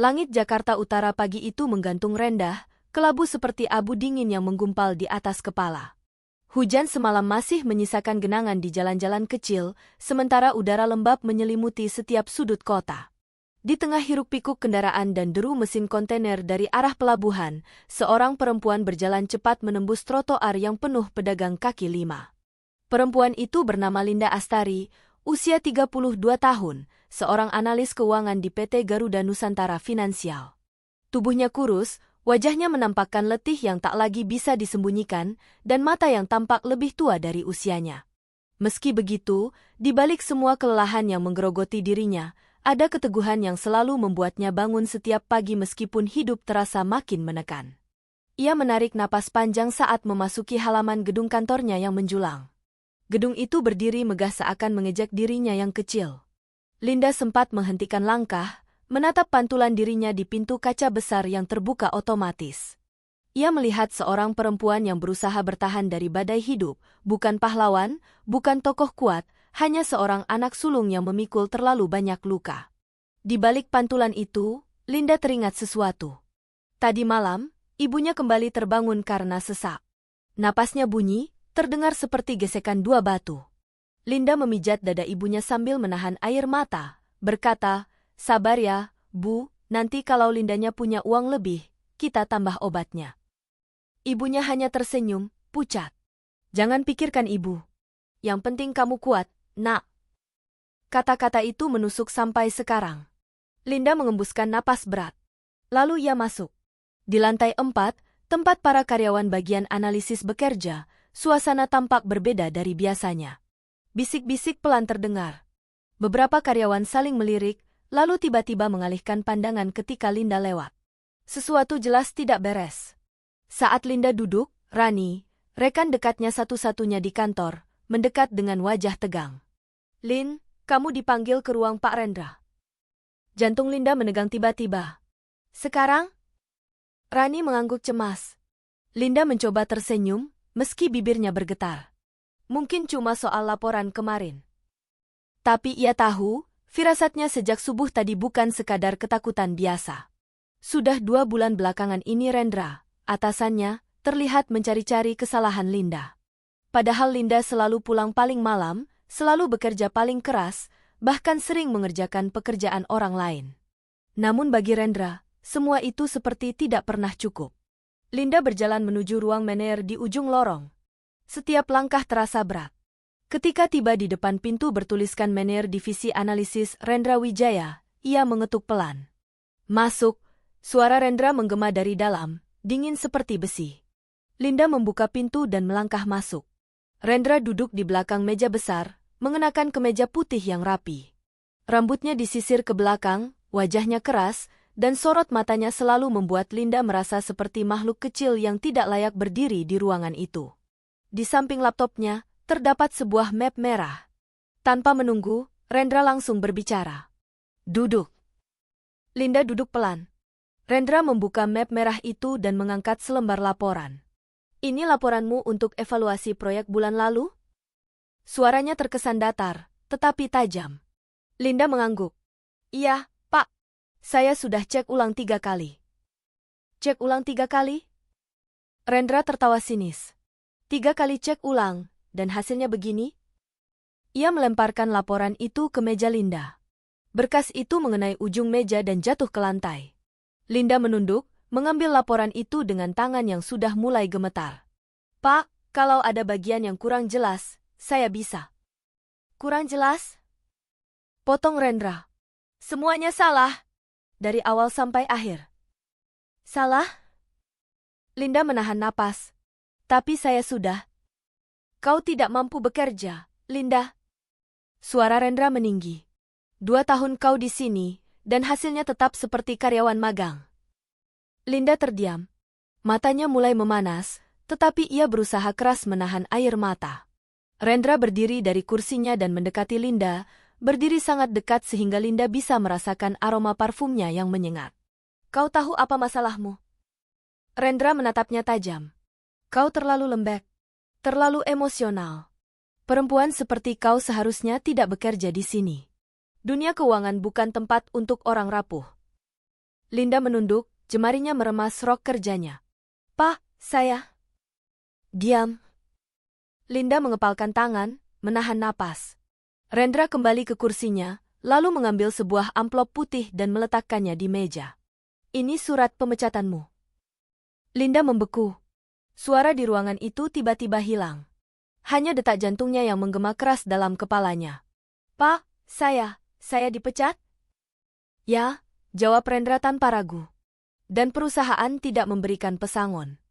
Langit Jakarta Utara pagi itu menggantung rendah, kelabu seperti abu dingin yang menggumpal di atas kepala. Hujan semalam masih menyisakan genangan di jalan-jalan kecil, sementara udara lembab menyelimuti setiap sudut kota. Di tengah hiruk-pikuk kendaraan dan deru mesin kontainer dari arah pelabuhan, seorang perempuan berjalan cepat menembus trotoar yang penuh pedagang kaki lima. Perempuan itu bernama Linda Astari, usia 32 tahun, seorang analis keuangan di PT Garuda Nusantara Finansial. Tubuhnya kurus, wajahnya menampakkan letih yang tak lagi bisa disembunyikan, dan mata yang tampak lebih tua dari usianya. Meski begitu, di balik semua kelelahan yang menggerogoti dirinya, ada keteguhan yang selalu membuatnya bangun setiap pagi meskipun hidup terasa makin menekan. Ia menarik napas panjang saat memasuki halaman gedung kantornya yang menjulang. Gedung itu berdiri megah seakan mengejek dirinya yang kecil. Linda sempat menghentikan langkah, menatap pantulan dirinya di pintu kaca besar yang terbuka otomatis. Ia melihat seorang perempuan yang berusaha bertahan dari badai hidup, bukan pahlawan, bukan tokoh kuat, hanya seorang anak sulung yang memikul terlalu banyak luka. Di balik pantulan itu, Linda teringat sesuatu. Tadi malam, ibunya kembali terbangun karena sesak. Napasnya bunyi, terdengar seperti gesekan dua batu. Linda memijat dada ibunya sambil menahan air mata, berkata, "Sabar ya, Bu, nanti kalau Lindanya punya uang lebih, kita tambah obatnya." Ibunya hanya tersenyum, pucat. "Jangan pikirkan ibu. Yang penting kamu kuat, Nak." Kata-kata itu menusuk sampai sekarang. Linda mengembuskan napas berat. Lalu ia masuk. Di lantai 4, tempat para karyawan bagian analisis bekerja, suasana tampak berbeda dari biasanya. Bisik-bisik pelan terdengar. Beberapa karyawan saling melirik, lalu tiba-tiba mengalihkan pandangan ketika Linda lewat. Sesuatu jelas tidak beres. Saat Linda duduk, Rani, rekan dekatnya satu-satunya di kantor, mendekat dengan wajah tegang. "Lin, kamu dipanggil ke ruang Pak Rendra." Jantung Linda menegang tiba-tiba. "Sekarang?" Rani mengangguk cemas. Linda mencoba tersenyum, meski bibirnya bergetar. Mungkin cuma soal laporan kemarin. Tapi ia tahu, firasatnya sejak subuh tadi bukan sekadar ketakutan biasa. Sudah 2 bulan belakangan ini Rendra, atasannya, terlihat mencari-cari kesalahan Linda. Padahal Linda selalu pulang paling malam, selalu bekerja paling keras, bahkan sering mengerjakan pekerjaan orang lain. Namun bagi Rendra, semua itu seperti tidak pernah cukup. Linda berjalan menuju ruang manajer di ujung lorong. Setiap langkah terasa berat. Ketika tiba di depan pintu bertuliskan manajer divisi analisis Rendra Wijaya, ia mengetuk pelan. "Masuk." Suara Rendra menggema dari dalam, dingin seperti besi. Linda membuka pintu dan melangkah masuk. Rendra duduk di belakang meja besar, mengenakan kemeja putih yang rapi. Rambutnya disisir ke belakang, wajahnya keras, dan sorot matanya selalu membuat Linda merasa seperti makhluk kecil yang tidak layak berdiri di ruangan itu. Di samping laptopnya, terdapat sebuah map merah. Tanpa menunggu, Rendra langsung berbicara. "Duduk." Linda duduk pelan. Rendra membuka map merah itu dan mengangkat selembar laporan. "Ini laporanmu untuk evaluasi proyek bulan lalu?" Suaranya terkesan datar, tetapi tajam. Linda mengangguk. "Iya, Pak. Saya sudah cek ulang 3 kali." "Cek ulang 3 kali?" Rendra tertawa sinis. 3 kali cek ulang, dan hasilnya begini?" Ia melemparkan laporan itu ke meja Linda. Berkas itu mengenai ujung meja dan jatuh ke lantai. Linda menunduk, mengambil laporan itu dengan tangan yang sudah mulai gemetar. "Pak, kalau ada bagian yang kurang jelas, saya bisa." "Kurang jelas?" potong Rendra. "Semuanya salah. Dari awal sampai akhir." "Salah?" Linda menahan napas. "Tapi saya sudah." "Kau tidak mampu bekerja, Linda." Suara Rendra meninggi. 2 tahun kau di sini, dan hasilnya tetap seperti karyawan magang." Linda terdiam. Matanya mulai memanas, tetapi ia berusaha keras menahan air mata. Rendra berdiri dari kursinya dan mendekati Linda, berdiri sangat dekat sehingga Linda bisa merasakan aroma parfumnya yang menyengat. "Kau tahu apa masalahmu?" Rendra menatapnya tajam. "Kau terlalu lembek, terlalu emosional. Perempuan seperti kau seharusnya tidak bekerja di sini. Dunia keuangan bukan tempat untuk orang rapuh." Linda menunduk, jemarinya meremas rok kerjanya. Pak, saya. Diam. Linda mengepalkan tangan, menahan napas. Rendra kembali ke kursinya, lalu mengambil sebuah amplop putih dan meletakkannya di meja. Ini surat pemecatanmu. Linda membeku. Suara di ruangan itu tiba-tiba hilang. Hanya detak jantungnya yang menggema keras dalam kepalanya. Pak, saya dipecat? Ya, jawab Rendra tanpa ragu. Dan perusahaan tidak memberikan pesangon.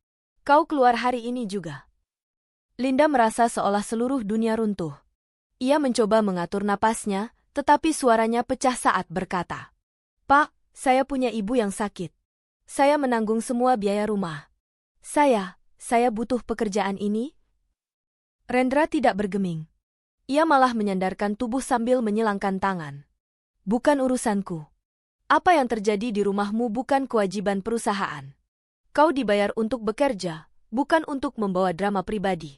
Kau keluar hari ini juga. Linda merasa seolah seluruh dunia runtuh. Ia mencoba mengatur napasnya, tetapi suaranya pecah saat berkata, Pak, saya punya ibu yang sakit. Saya menanggung semua biaya rumah. Saya butuh pekerjaan ini. Rendra tidak bergeming. Ia malah menyandarkan tubuh sambil menyilangkan tangan. Bukan urusanku. Apa yang terjadi di rumahmu bukan kewajiban perusahaan. Kau dibayar untuk bekerja, bukan untuk membawa drama pribadi.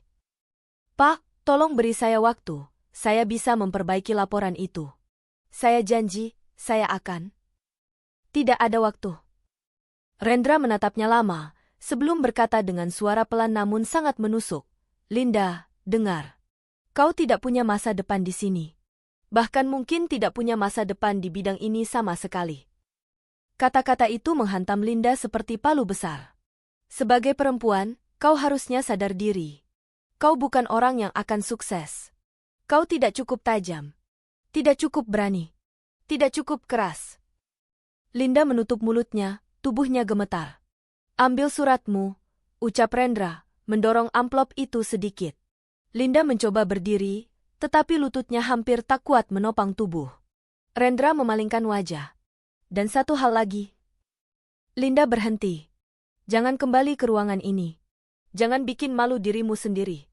Pak, tolong beri saya waktu. Saya bisa memperbaiki laporan itu. Saya janji, saya akan. Tidak ada waktu. Rendra menatapnya lama, sebelum berkata dengan suara pelan namun sangat menusuk. Linda, dengar. Kau tidak punya masa depan di sini. Bahkan mungkin tidak punya masa depan di bidang ini sama sekali. Kata-kata itu menghantam Linda seperti palu besar. Sebagai perempuan, kau harusnya sadar diri. Kau bukan orang yang akan sukses. Kau tidak cukup tajam. Tidak cukup berani. Tidak cukup keras. Linda menutup mulutnya, tubuhnya gemetar. Ambil suratmu, ucap Rendra, mendorong amplop itu sedikit. Linda mencoba berdiri, tetapi lututnya hampir tak kuat menopang tubuh. Rendra memalingkan wajah. Dan satu hal lagi. Linda berhenti. Jangan kembali ke ruangan ini. Jangan bikin malu dirimu sendiri.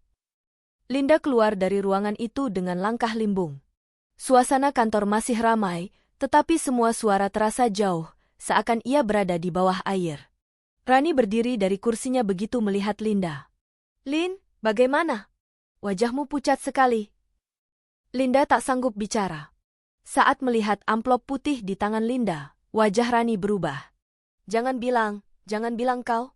Linda keluar dari ruangan itu dengan langkah limbung. Suasana kantor masih ramai, tetapi semua suara terasa jauh, seakan ia berada di bawah air. Rani berdiri dari kursinya begitu melihat Linda. Lin, bagaimana? Wajahmu pucat sekali. Linda tak sanggup bicara. Saat melihat amplop putih di tangan Linda, wajah Rani berubah. Jangan bilang kau.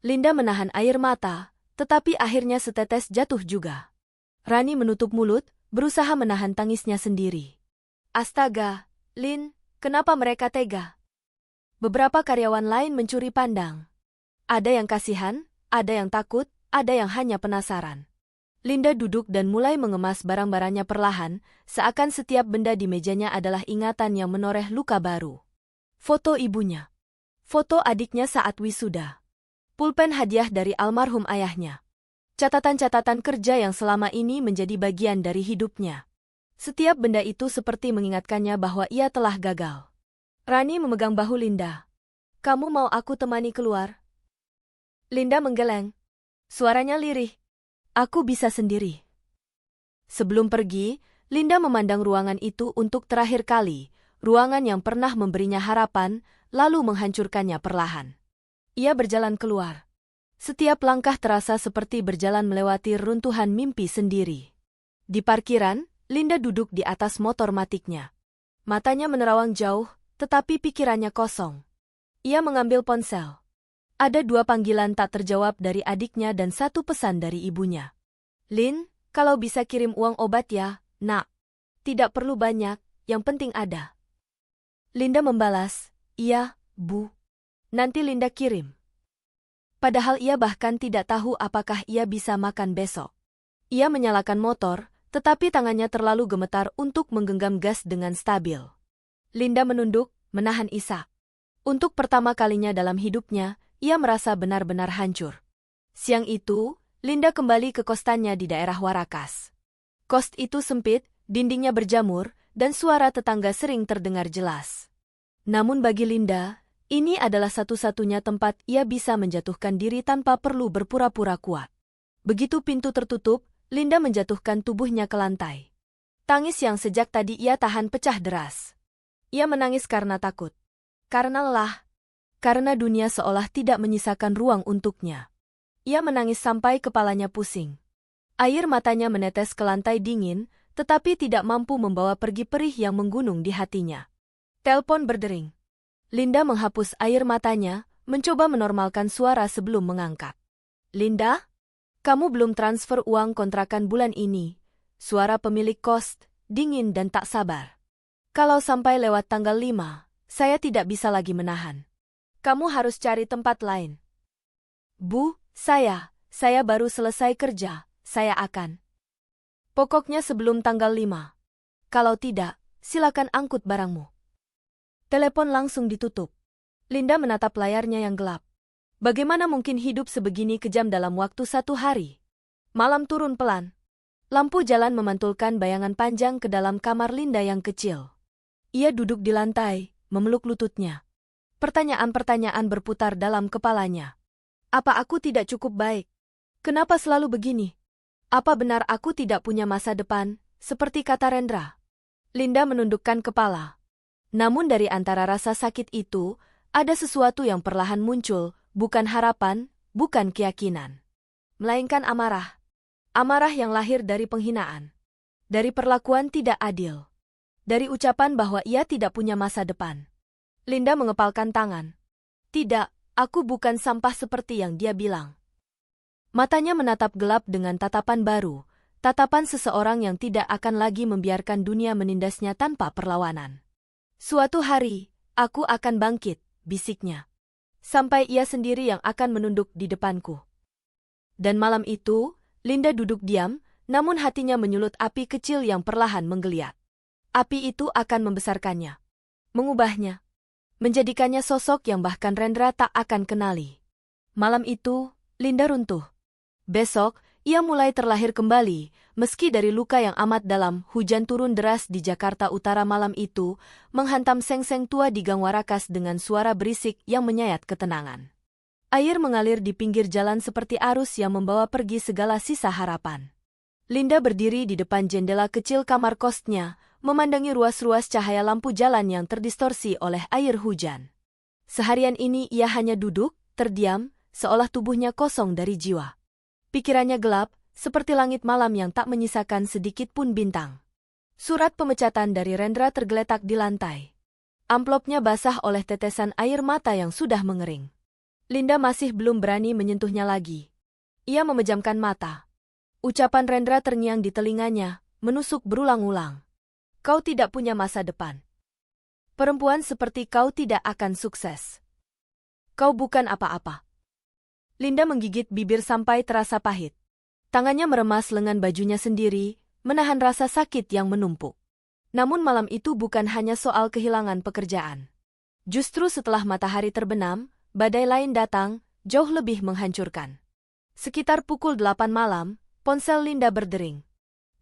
Linda menahan air mata, tetapi akhirnya setetes jatuh juga. Rani menutup mulut, berusaha menahan tangisnya sendiri. Astaga, Lin, kenapa mereka tega? Beberapa karyawan lain mencuri pandang. Ada yang kasihan, ada yang takut, ada yang hanya penasaran. Linda duduk dan mulai mengemas barang-barangnya perlahan, seakan setiap benda di mejanya adalah ingatan yang menoreh luka baru. Foto ibunya. Foto adiknya saat wisuda. Pulpen hadiah dari almarhum ayahnya. Catatan-catatan kerja yang selama ini menjadi bagian dari hidupnya. Setiap benda itu seperti mengingatkannya bahwa ia telah gagal. Rani memegang bahu Linda. Kamu mau aku temani keluar? Linda menggeleng. Suaranya lirih. Aku bisa sendiri. Sebelum pergi, Linda memandang ruangan itu untuk terakhir kali, ruangan yang pernah memberinya harapan, lalu menghancurkannya perlahan. Ia berjalan keluar. Setiap langkah terasa seperti berjalan melewati runtuhan mimpi sendiri. Di parkiran, Linda duduk di atas motor matiknya. Matanya menerawang jauh, tetapi pikirannya kosong. Ia mengambil ponsel. Ada 2 panggilan tak terjawab dari adiknya dan 1 pesan dari ibunya. Lin, kalau bisa kirim uang obat ya, nak. Tidak perlu banyak, yang penting ada. Linda membalas, iya, Bu. Nanti Linda kirim. Padahal ia bahkan tidak tahu apakah ia bisa makan besok. Ia menyalakan motor, tetapi tangannya terlalu gemetar untuk menggenggam gas dengan stabil. Linda menunduk, menahan isak. Untuk pertama kalinya dalam hidupnya, ia merasa benar-benar hancur. Siang itu, Linda kembali ke kostannya di daerah Warakas. Kos itu sempit, dindingnya berjamur, dan suara tetangga sering terdengar jelas. Namun bagi Linda, ini adalah satu-satunya tempat ia bisa menjatuhkan diri tanpa perlu berpura-pura kuat. Begitu pintu tertutup, Linda menjatuhkan tubuhnya ke lantai. Tangis yang sejak tadi ia tahan pecah deras. Ia menangis karena takut. Karena lelah. Karena dunia seolah tidak menyisakan ruang untuknya. Ia menangis sampai kepalanya pusing. Air matanya menetes ke lantai dingin, tetapi tidak mampu membawa pergi perih yang menggunung di hatinya. Telepon berdering. Linda menghapus air matanya, mencoba menormalkan suara sebelum mengangkat. Linda? Kamu belum transfer uang kontrakan bulan ini. Suara pemilik kos, dingin dan tak sabar. Kalau sampai lewat tanggal 5, saya tidak bisa lagi menahan. Kamu harus cari tempat lain. Bu, saya baru selesai kerja, saya akan. Pokoknya sebelum tanggal 5. Kalau tidak, silakan angkut barangmu. Telepon langsung ditutup. Linda menatap layarnya yang gelap. Bagaimana mungkin hidup sebegini kejam dalam waktu 1 hari? Malam turun pelan. Lampu jalan memantulkan bayangan panjang ke dalam kamar Linda yang kecil. Ia duduk di lantai, memeluk lututnya. Pertanyaan-pertanyaan berputar dalam kepalanya. Apa aku tidak cukup baik? Kenapa selalu begini? Apa benar aku tidak punya masa depan, seperti kata Rendra? Linda menundukkan kepala. Namun dari antara rasa sakit itu, ada sesuatu yang perlahan muncul, bukan harapan, bukan keyakinan. Melainkan amarah. Amarah yang lahir dari penghinaan. Dari perlakuan tidak adil. Dari ucapan bahwa ia tidak punya masa depan. Linda mengepalkan tangan. Tidak, aku bukan sampah seperti yang dia bilang. Matanya menatap gelap dengan tatapan baru, tatapan seseorang yang tidak akan lagi membiarkan dunia menindasnya tanpa perlawanan. Suatu hari, aku akan bangkit, bisiknya. Sampai ia sendiri yang akan menunduk di depanku. Dan malam itu, Linda duduk diam, namun hatinya menyulut api kecil yang perlahan menggeliat. Api itu akan membesarkannya. Mengubahnya. Menjadikannya sosok yang bahkan Rendra tak akan kenali. Malam itu, Linda runtuh. Besok, ia mulai terlahir kembali, meski dari luka yang amat dalam. Hujan turun deras di Jakarta Utara malam itu, menghantam seng-seng tua di Gang Warakas dengan suara berisik yang menyayat ketenangan. Air mengalir di pinggir jalan seperti arus yang membawa pergi segala sisa harapan. Linda berdiri di depan jendela kecil kamar kosnya, memandangi ruas-ruas cahaya lampu jalan yang terdistorsi oleh air hujan. Seharian ini ia hanya duduk, terdiam, seolah tubuhnya kosong dari jiwa. Pikirannya gelap, seperti langit malam yang tak menyisakan sedikit pun bintang. Surat pemecatan dari Rendra tergeletak di lantai. Amplopnya basah oleh tetesan air mata yang sudah mengering. Linda masih belum berani menyentuhnya lagi. Ia memejamkan mata. Ucapan Rendra terngiang di telinganya, menusuk berulang-ulang. Kau tidak punya masa depan. Perempuan seperti kau tidak akan sukses. Kau bukan apa-apa. Linda menggigit bibir sampai terasa pahit. Tangannya meremas lengan bajunya sendiri, menahan rasa sakit yang menumpuk. Namun malam itu bukan hanya soal kehilangan pekerjaan. Justru setelah matahari terbenam, badai lain datang, jauh lebih menghancurkan. Sekitar pukul 8 malam, ponsel Linda berdering.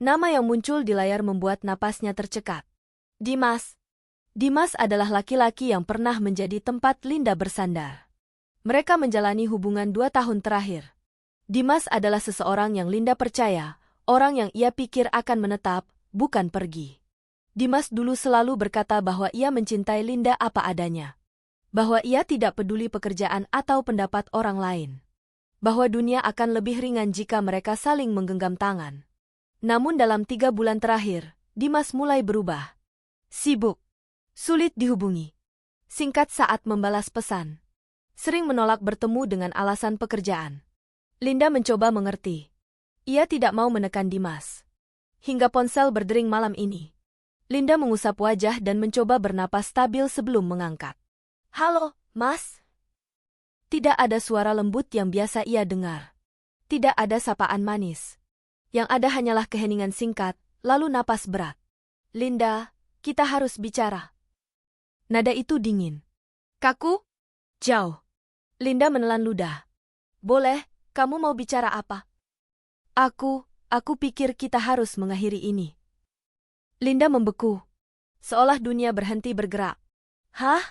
Nama yang muncul di layar membuat napasnya tercekat. Dimas. Dimas adalah laki-laki yang pernah menjadi tempat Linda bersandar. Mereka menjalani hubungan 2 tahun terakhir. Dimas adalah seseorang yang Linda percaya, orang yang ia pikir akan menetap, bukan pergi. Dimas dulu selalu berkata bahwa ia mencintai Linda apa adanya. Bahwa ia tidak peduli pekerjaan atau pendapat orang lain. Bahwa dunia akan lebih ringan jika mereka saling menggenggam tangan. Namun dalam 3 bulan terakhir, Dimas mulai berubah. Sibuk. Sulit dihubungi. Singkat saat membalas pesan. Sering menolak bertemu dengan alasan pekerjaan. Linda mencoba mengerti. Ia tidak mau menekan Dimas. Hingga ponsel berdering malam ini. Linda mengusap wajah dan mencoba bernapas stabil sebelum mengangkat. Halo, Mas. Tidak ada suara lembut yang biasa ia dengar. Tidak ada sapaan manis. Yang ada hanyalah keheningan singkat, lalu napas berat. Linda, kita harus bicara. Nada itu dingin. Kaku? Jauh. Linda menelan ludah. Boleh, kamu mau bicara apa? Aku pikir kita harus mengakhiri ini. Linda membeku. Seolah dunia berhenti bergerak. Hah?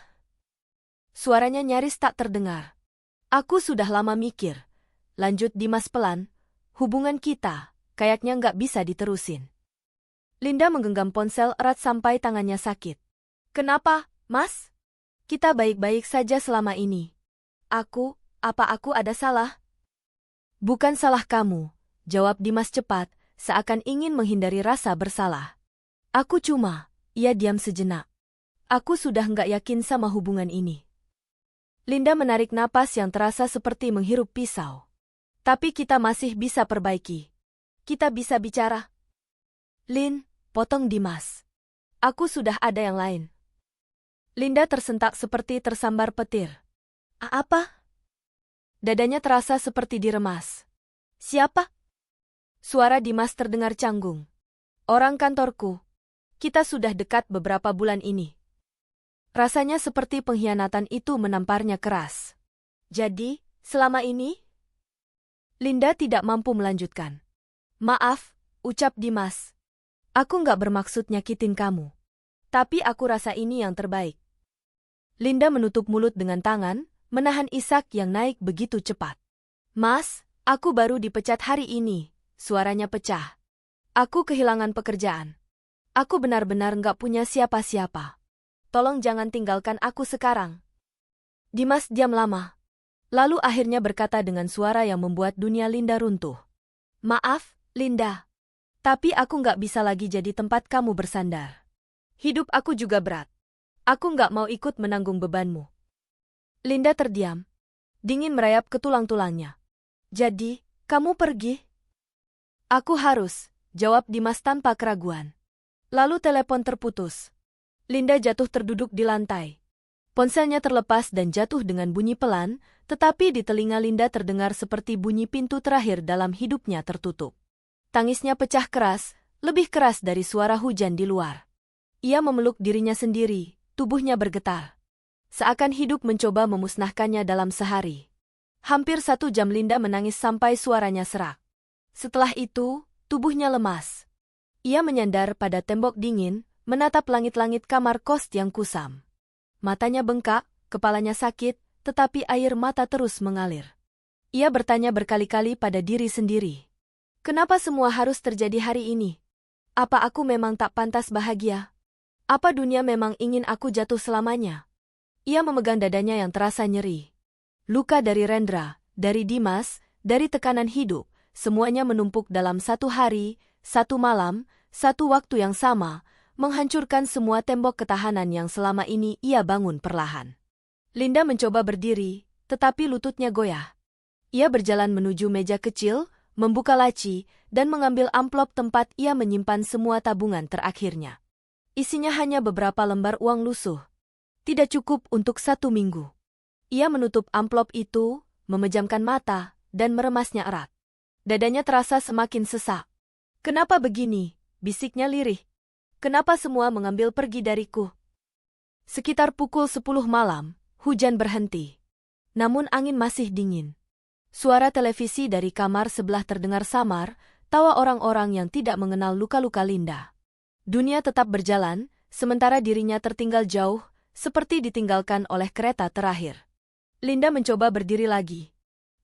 Suaranya nyaris tak terdengar. Aku sudah lama mikir. Lanjut Dimas pelan. Hubungan kita, kayaknya nggak bisa diterusin. Linda menggenggam ponsel erat sampai tangannya sakit. Kenapa, Mas? Kita baik-baik saja selama ini. Apa aku ada salah? Bukan salah kamu, jawab Dimas cepat, seakan ingin menghindari rasa bersalah. Ia diam sejenak. Aku sudah nggak yakin sama hubungan ini. Linda menarik napas yang terasa seperti menghirup pisau. Tapi kita masih bisa perbaiki. Kita bisa bicara. Lin, potong Dimas. Aku sudah ada yang lain. Linda tersentak seperti tersambar petir. Apa? Dadanya terasa seperti diremas. Siapa? Suara Dimas terdengar canggung. Orang kantorku. Kita sudah dekat beberapa bulan ini. Rasanya seperti pengkhianatan itu menamparnya keras. Jadi, selama ini? Linda tidak mampu melanjutkan. Maaf, ucap Dimas. Aku nggak bermaksud nyakitin kamu. Tapi aku rasa ini yang terbaik. Linda menutup mulut dengan tangan, menahan isak yang naik begitu cepat. Mas, aku baru dipecat hari ini, suaranya pecah. Aku kehilangan pekerjaan. Aku benar-benar nggak punya siapa-siapa. Tolong jangan tinggalkan aku sekarang. Dimas diam lama. Lalu akhirnya berkata dengan suara yang membuat dunia Linda runtuh. Maaf, Linda. Tapi aku nggak bisa lagi jadi tempat kamu bersandar. Hidup aku juga berat. Aku nggak mau ikut menanggung bebanmu. Linda terdiam. Dingin merayap ke tulang-tulangnya. Jadi, kamu pergi? Aku harus, jawab Dimas tanpa keraguan. Lalu telepon terputus. Linda jatuh terduduk di lantai. Ponselnya terlepas dan jatuh dengan bunyi pelan, tetapi di telinga Linda terdengar seperti bunyi pintu terakhir dalam hidupnya tertutup. Tangisnya pecah keras, lebih keras dari suara hujan di luar. Ia memeluk dirinya sendiri, tubuhnya bergetar. Seakan hidup mencoba memusnahkannya dalam sehari. Hampir 1 jam Linda menangis sampai suaranya serak. Setelah itu, tubuhnya lemas. Ia menyandar pada tembok dingin, menatap langit-langit kamar kos yang kusam. Matanya bengkak, kepalanya sakit, tetapi air mata terus mengalir. Ia bertanya berkali-kali pada diri sendiri. Kenapa semua harus terjadi hari ini? Apa aku memang tak pantas bahagia? Apa dunia memang ingin aku jatuh selamanya? Ia memegang dadanya yang terasa nyeri. Luka dari Rendra, dari Dimas, dari tekanan hidup, semuanya menumpuk dalam 1 hari, 1 malam, 1 waktu yang sama, menghancurkan semua tembok ketahanan yang selama ini ia bangun perlahan. Linda mencoba berdiri, tetapi lututnya goyah. Ia berjalan menuju meja kecil, membuka laci, dan mengambil amplop tempat ia menyimpan semua tabungan terakhirnya. Isinya hanya beberapa lembar uang lusuh. Tidak cukup untuk 1 minggu. Ia menutup amplop itu, memejamkan mata, dan meremasnya erat. Dadanya terasa semakin sesak. Kenapa begini? Bisiknya lirih. Kenapa semua mengambil pergi dariku? Sekitar pukul 10 malam, hujan berhenti. Namun angin masih dingin. Suara televisi dari kamar sebelah terdengar samar, tawa orang-orang yang tidak mengenal luka-luka Linda. Dunia tetap berjalan, sementara dirinya tertinggal jauh, seperti ditinggalkan oleh kereta terakhir. Linda mencoba berdiri lagi.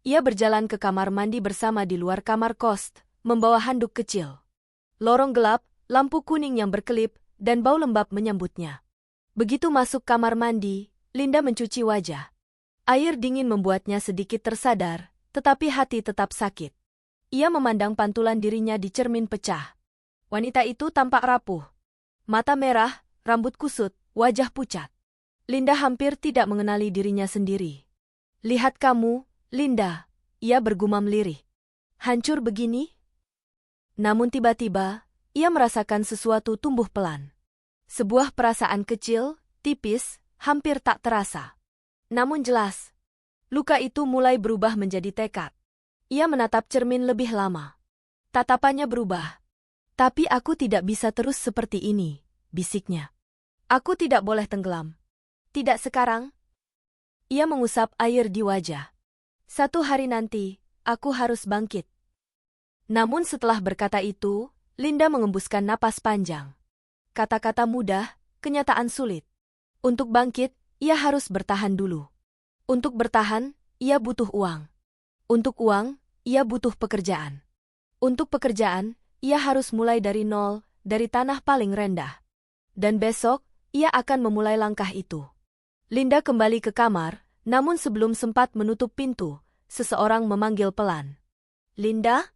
Ia berjalan ke kamar mandi bersama di luar kamar kos, membawa handuk kecil. Lorong gelap, lampu kuning yang berkelip, dan bau lembab menyambutnya. Begitu masuk kamar mandi, Linda mencuci wajah. Air dingin membuatnya sedikit tersadar, tetapi hati tetap sakit. Ia memandang pantulan dirinya di cermin pecah. Wanita itu tampak rapuh. Mata merah, rambut kusut, wajah pucat. Linda hampir tidak mengenali dirinya sendiri. Lihat kamu, Linda, ia bergumam lirih. Hancur begini? Namun tiba-tiba, ia merasakan sesuatu tumbuh pelan. Sebuah perasaan kecil, tipis, hampir tak terasa. Namun jelas, luka itu mulai berubah menjadi tekad. Ia menatap cermin lebih lama. Tatapannya berubah. Tapi aku tidak bisa terus seperti ini, bisiknya. Aku tidak boleh tenggelam. Tidak sekarang. Ia mengusap air di wajah. 1 hari nanti, aku harus bangkit. Namun setelah berkata itu, Linda mengembuskan napas panjang. Kata-kata mudah, kenyataan sulit. Untuk bangkit, ia harus bertahan dulu. Untuk bertahan, ia butuh uang. Untuk uang, ia butuh pekerjaan. Untuk pekerjaan, ia harus mulai dari nol, dari tanah paling rendah. Dan besok, ia akan memulai langkah itu. Linda kembali ke kamar, namun sebelum sempat menutup pintu, seseorang memanggil pelan. Linda?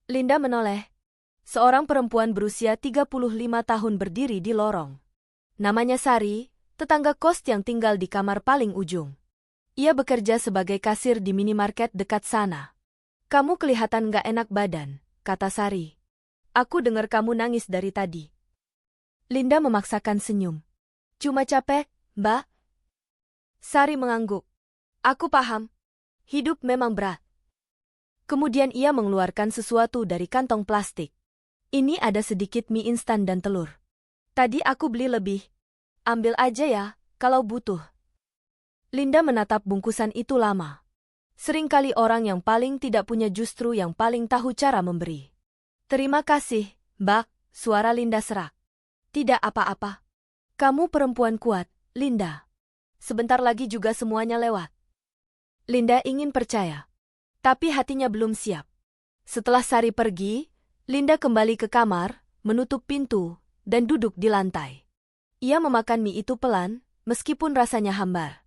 Linda menoleh. Seorang perempuan berusia 35 tahun berdiri di lorong. Namanya Sari, tetangga kos yang tinggal di kamar paling ujung. Ia bekerja sebagai kasir di minimarket dekat sana. Kamu kelihatan gak enak badan, kata Sari. Aku dengar kamu nangis dari tadi. Linda memaksakan senyum. Cuma capek, Mbak. Sari mengangguk. Aku paham. Hidup memang berat. Kemudian ia mengeluarkan sesuatu dari kantong plastik. Ini ada sedikit mie instan dan telur. Tadi aku beli lebih. Ambil aja ya, kalau butuh. Linda menatap bungkusan itu lama. Seringkali orang yang paling tidak punya justru yang paling tahu cara memberi. Terima kasih, Mbak, suara Linda serak. Tidak apa-apa. Kamu perempuan kuat, Linda. Sebentar lagi juga semuanya lewat. Linda ingin percaya. Tapi hatinya belum siap. Setelah Sari pergi, Linda kembali ke kamar, menutup pintu, dan duduk di lantai. Ia memakan mie itu pelan, meskipun rasanya hambar.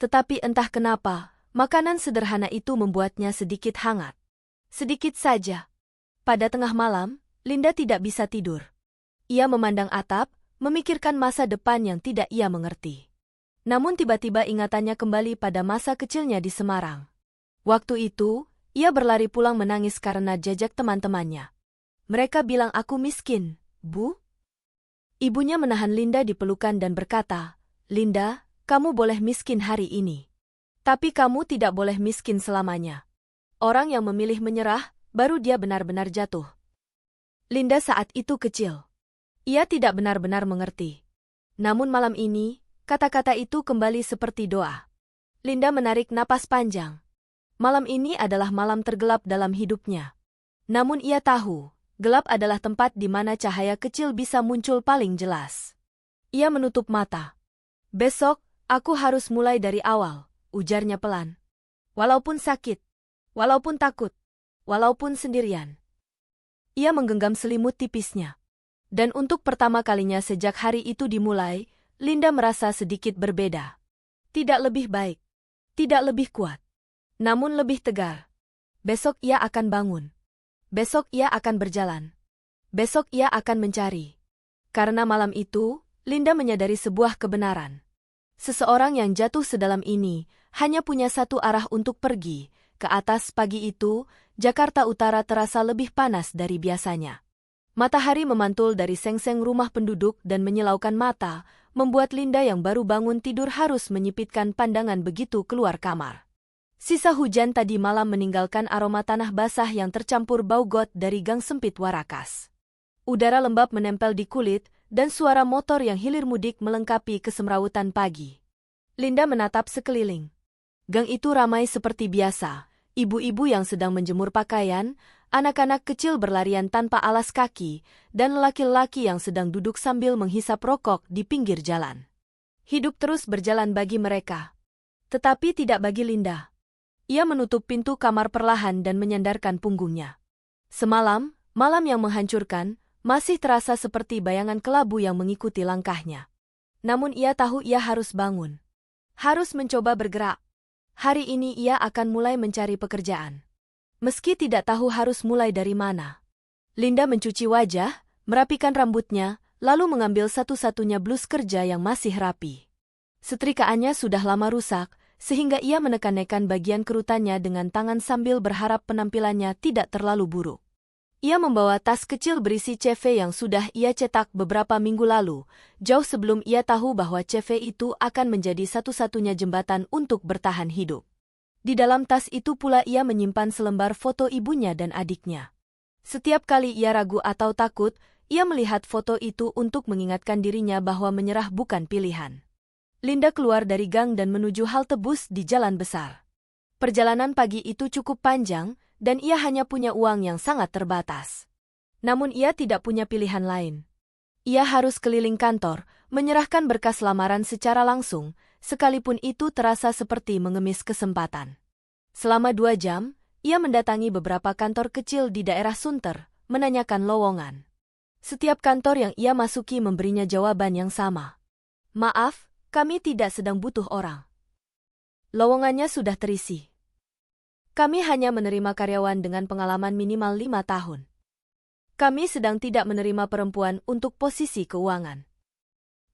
Tetapi entah kenapa, makanan sederhana itu membuatnya sedikit hangat. Sedikit saja. Pada tengah malam, Linda tidak bisa tidur. Ia memandang atap, memikirkan masa depan yang tidak ia mengerti. Namun tiba-tiba ingatannya kembali pada masa kecilnya di Semarang. Waktu itu, ia berlari pulang menangis karena jajak teman-temannya. Mereka bilang aku miskin, Bu. Ibunya menahan Linda di pelukan dan berkata, Linda, kamu boleh miskin hari ini. Tapi kamu tidak boleh miskin selamanya. Orang yang memilih menyerah, baru dia benar-benar jatuh. Linda saat itu kecil. Ia tidak benar-benar mengerti. Namun malam ini, kata-kata itu kembali seperti doa. Linda menarik napas panjang. Malam ini adalah malam tergelap dalam hidupnya. Namun ia tahu, gelap adalah tempat di mana cahaya kecil bisa muncul paling jelas. Ia menutup mata. Besok, aku harus mulai dari awal, ujarnya pelan. Walaupun sakit, walaupun takut, walaupun sendirian. Ia menggenggam selimut tipisnya. Dan untuk pertama kalinya sejak hari itu dimulai, Linda merasa sedikit berbeda. Tidak lebih baik, tidak lebih kuat. Namun lebih tegar. Besok ia akan bangun. Besok ia akan berjalan. Besok ia akan mencari. Karena malam itu, Linda menyadari sebuah kebenaran. Seseorang yang jatuh sedalam ini, hanya punya satu arah untuk pergi. Ke atas pagi itu, Jakarta Utara terasa lebih panas dari biasanya. Matahari memantul dari seng-seng rumah penduduk dan menyilaukan mata, membuat Linda yang baru bangun tidur harus menyipitkan pandangan begitu keluar kamar. Sisa hujan tadi malam meninggalkan aroma tanah basah yang tercampur bau got dari gang sempit Warakas. Udara lembab menempel di kulit, dan suara motor yang hilir mudik melengkapi kesemrawutan pagi. Linda menatap sekeliling. Gang itu ramai seperti biasa, ibu-ibu yang sedang menjemur pakaian, anak-anak kecil berlarian tanpa alas kaki, dan laki-laki yang sedang duduk sambil menghisap rokok di pinggir jalan. Hidup terus berjalan bagi mereka. Tetapi tidak bagi Linda. Ia menutup pintu kamar perlahan dan menyandarkan punggungnya. Semalam, malam yang menghancurkan, masih terasa seperti bayangan kelabu yang mengikuti langkahnya. Namun ia tahu ia harus bangun. Harus mencoba bergerak. Hari ini ia akan mulai mencari pekerjaan. Meski tidak tahu harus mulai dari mana. Linda mencuci wajah, merapikan rambutnya, lalu mengambil satu-satunya blus kerja yang masih rapi. Setrikaannya sudah lama rusak, sehingga ia menekan-nekan bagian kerutannya dengan tangan sambil berharap penampilannya tidak terlalu buruk. Ia membawa tas kecil berisi CV yang sudah ia cetak beberapa minggu lalu, jauh sebelum ia tahu bahwa CV itu akan menjadi satu-satunya jembatan untuk bertahan hidup. Di dalam tas itu pula ia menyimpan selembar foto ibunya dan adiknya. Setiap kali ia ragu atau takut, ia melihat foto itu untuk mengingatkan dirinya bahwa menyerah bukan pilihan. Linda keluar dari gang dan menuju halte bus di jalan besar. Perjalanan pagi itu cukup panjang, dan ia hanya punya uang yang sangat terbatas. Namun ia tidak punya pilihan lain. Ia harus keliling kantor, menyerahkan berkas lamaran secara langsung, sekalipun itu terasa seperti mengemis kesempatan. Selama 2 jam, ia mendatangi beberapa kantor kecil di daerah Sunter, menanyakan lowongan. Setiap kantor yang ia masuki memberinya jawaban yang sama. Maaf, kami tidak sedang butuh orang. Lowongannya sudah terisi. Kami hanya menerima karyawan dengan pengalaman minimal 5 tahun. Kami sedang tidak menerima perempuan untuk posisi keuangan.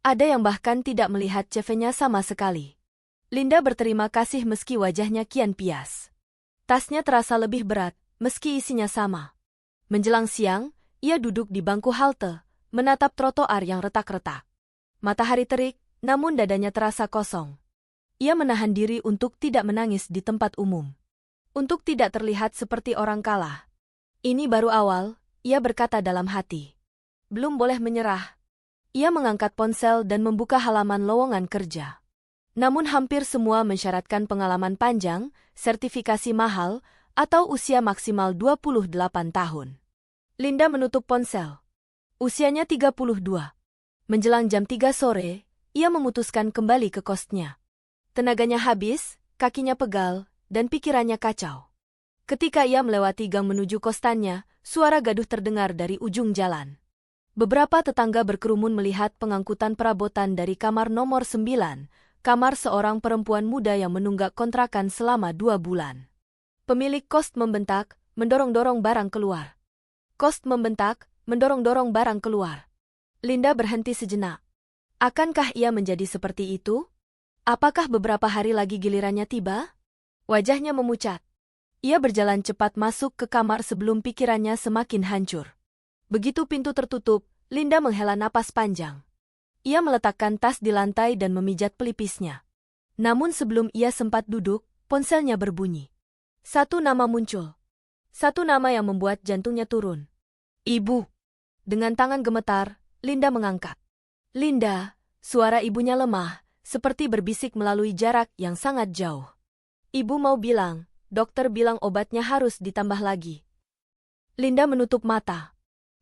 Ada yang bahkan tidak melihat CV-nya sama sekali. Linda berterima kasih meski wajahnya kian pias. Tasnya terasa lebih berat, meski isinya sama. Menjelang siang, ia duduk di bangku halte, menatap trotoar yang retak-retak. Matahari terik, namun dadanya terasa kosong. Ia menahan diri untuk tidak menangis di tempat umum. Untuk tidak terlihat seperti orang kalah. Ini baru awal, ia berkata dalam hati. Belum boleh menyerah. Ia mengangkat ponsel dan membuka halaman lowongan kerja. Namun hampir semua mensyaratkan pengalaman panjang, sertifikasi mahal, atau usia maksimal 28 tahun. Linda menutup ponsel. Usianya 32. Menjelang jam 3 sore, ia memutuskan kembali ke kosnya. Tenaganya habis, kakinya pegal, dan pikirannya kacau. Ketika ia melewati gang menuju kostannya, suara gaduh terdengar dari ujung jalan. Beberapa tetangga berkerumun melihat pengangkutan perabotan dari kamar nomor 9, kamar seorang perempuan muda yang menunggak kontrakan selama 2 bulan. Pemilik kos membentak, mendorong-dorong barang keluar. Kos membentak, mendorong-dorong barang keluar. Linda berhenti sejenak. Akankah ia menjadi seperti itu? Apakah beberapa hari lagi gilirannya tiba? Wajahnya memucat. Ia berjalan cepat masuk ke kamar sebelum pikirannya semakin hancur. Begitu pintu tertutup, Linda menghela napas panjang. Ia meletakkan tas di lantai dan memijat pelipisnya. Namun sebelum ia sempat duduk, ponselnya berbunyi. Satu nama muncul. Satu nama yang membuat jantungnya turun. Ibu. Dengan tangan gemetar, Linda mengangkat. Linda, suara ibunya lemah, seperti berbisik melalui jarak yang sangat jauh. Ibu mau bilang, dokter bilang obatnya harus ditambah lagi. Linda menutup mata.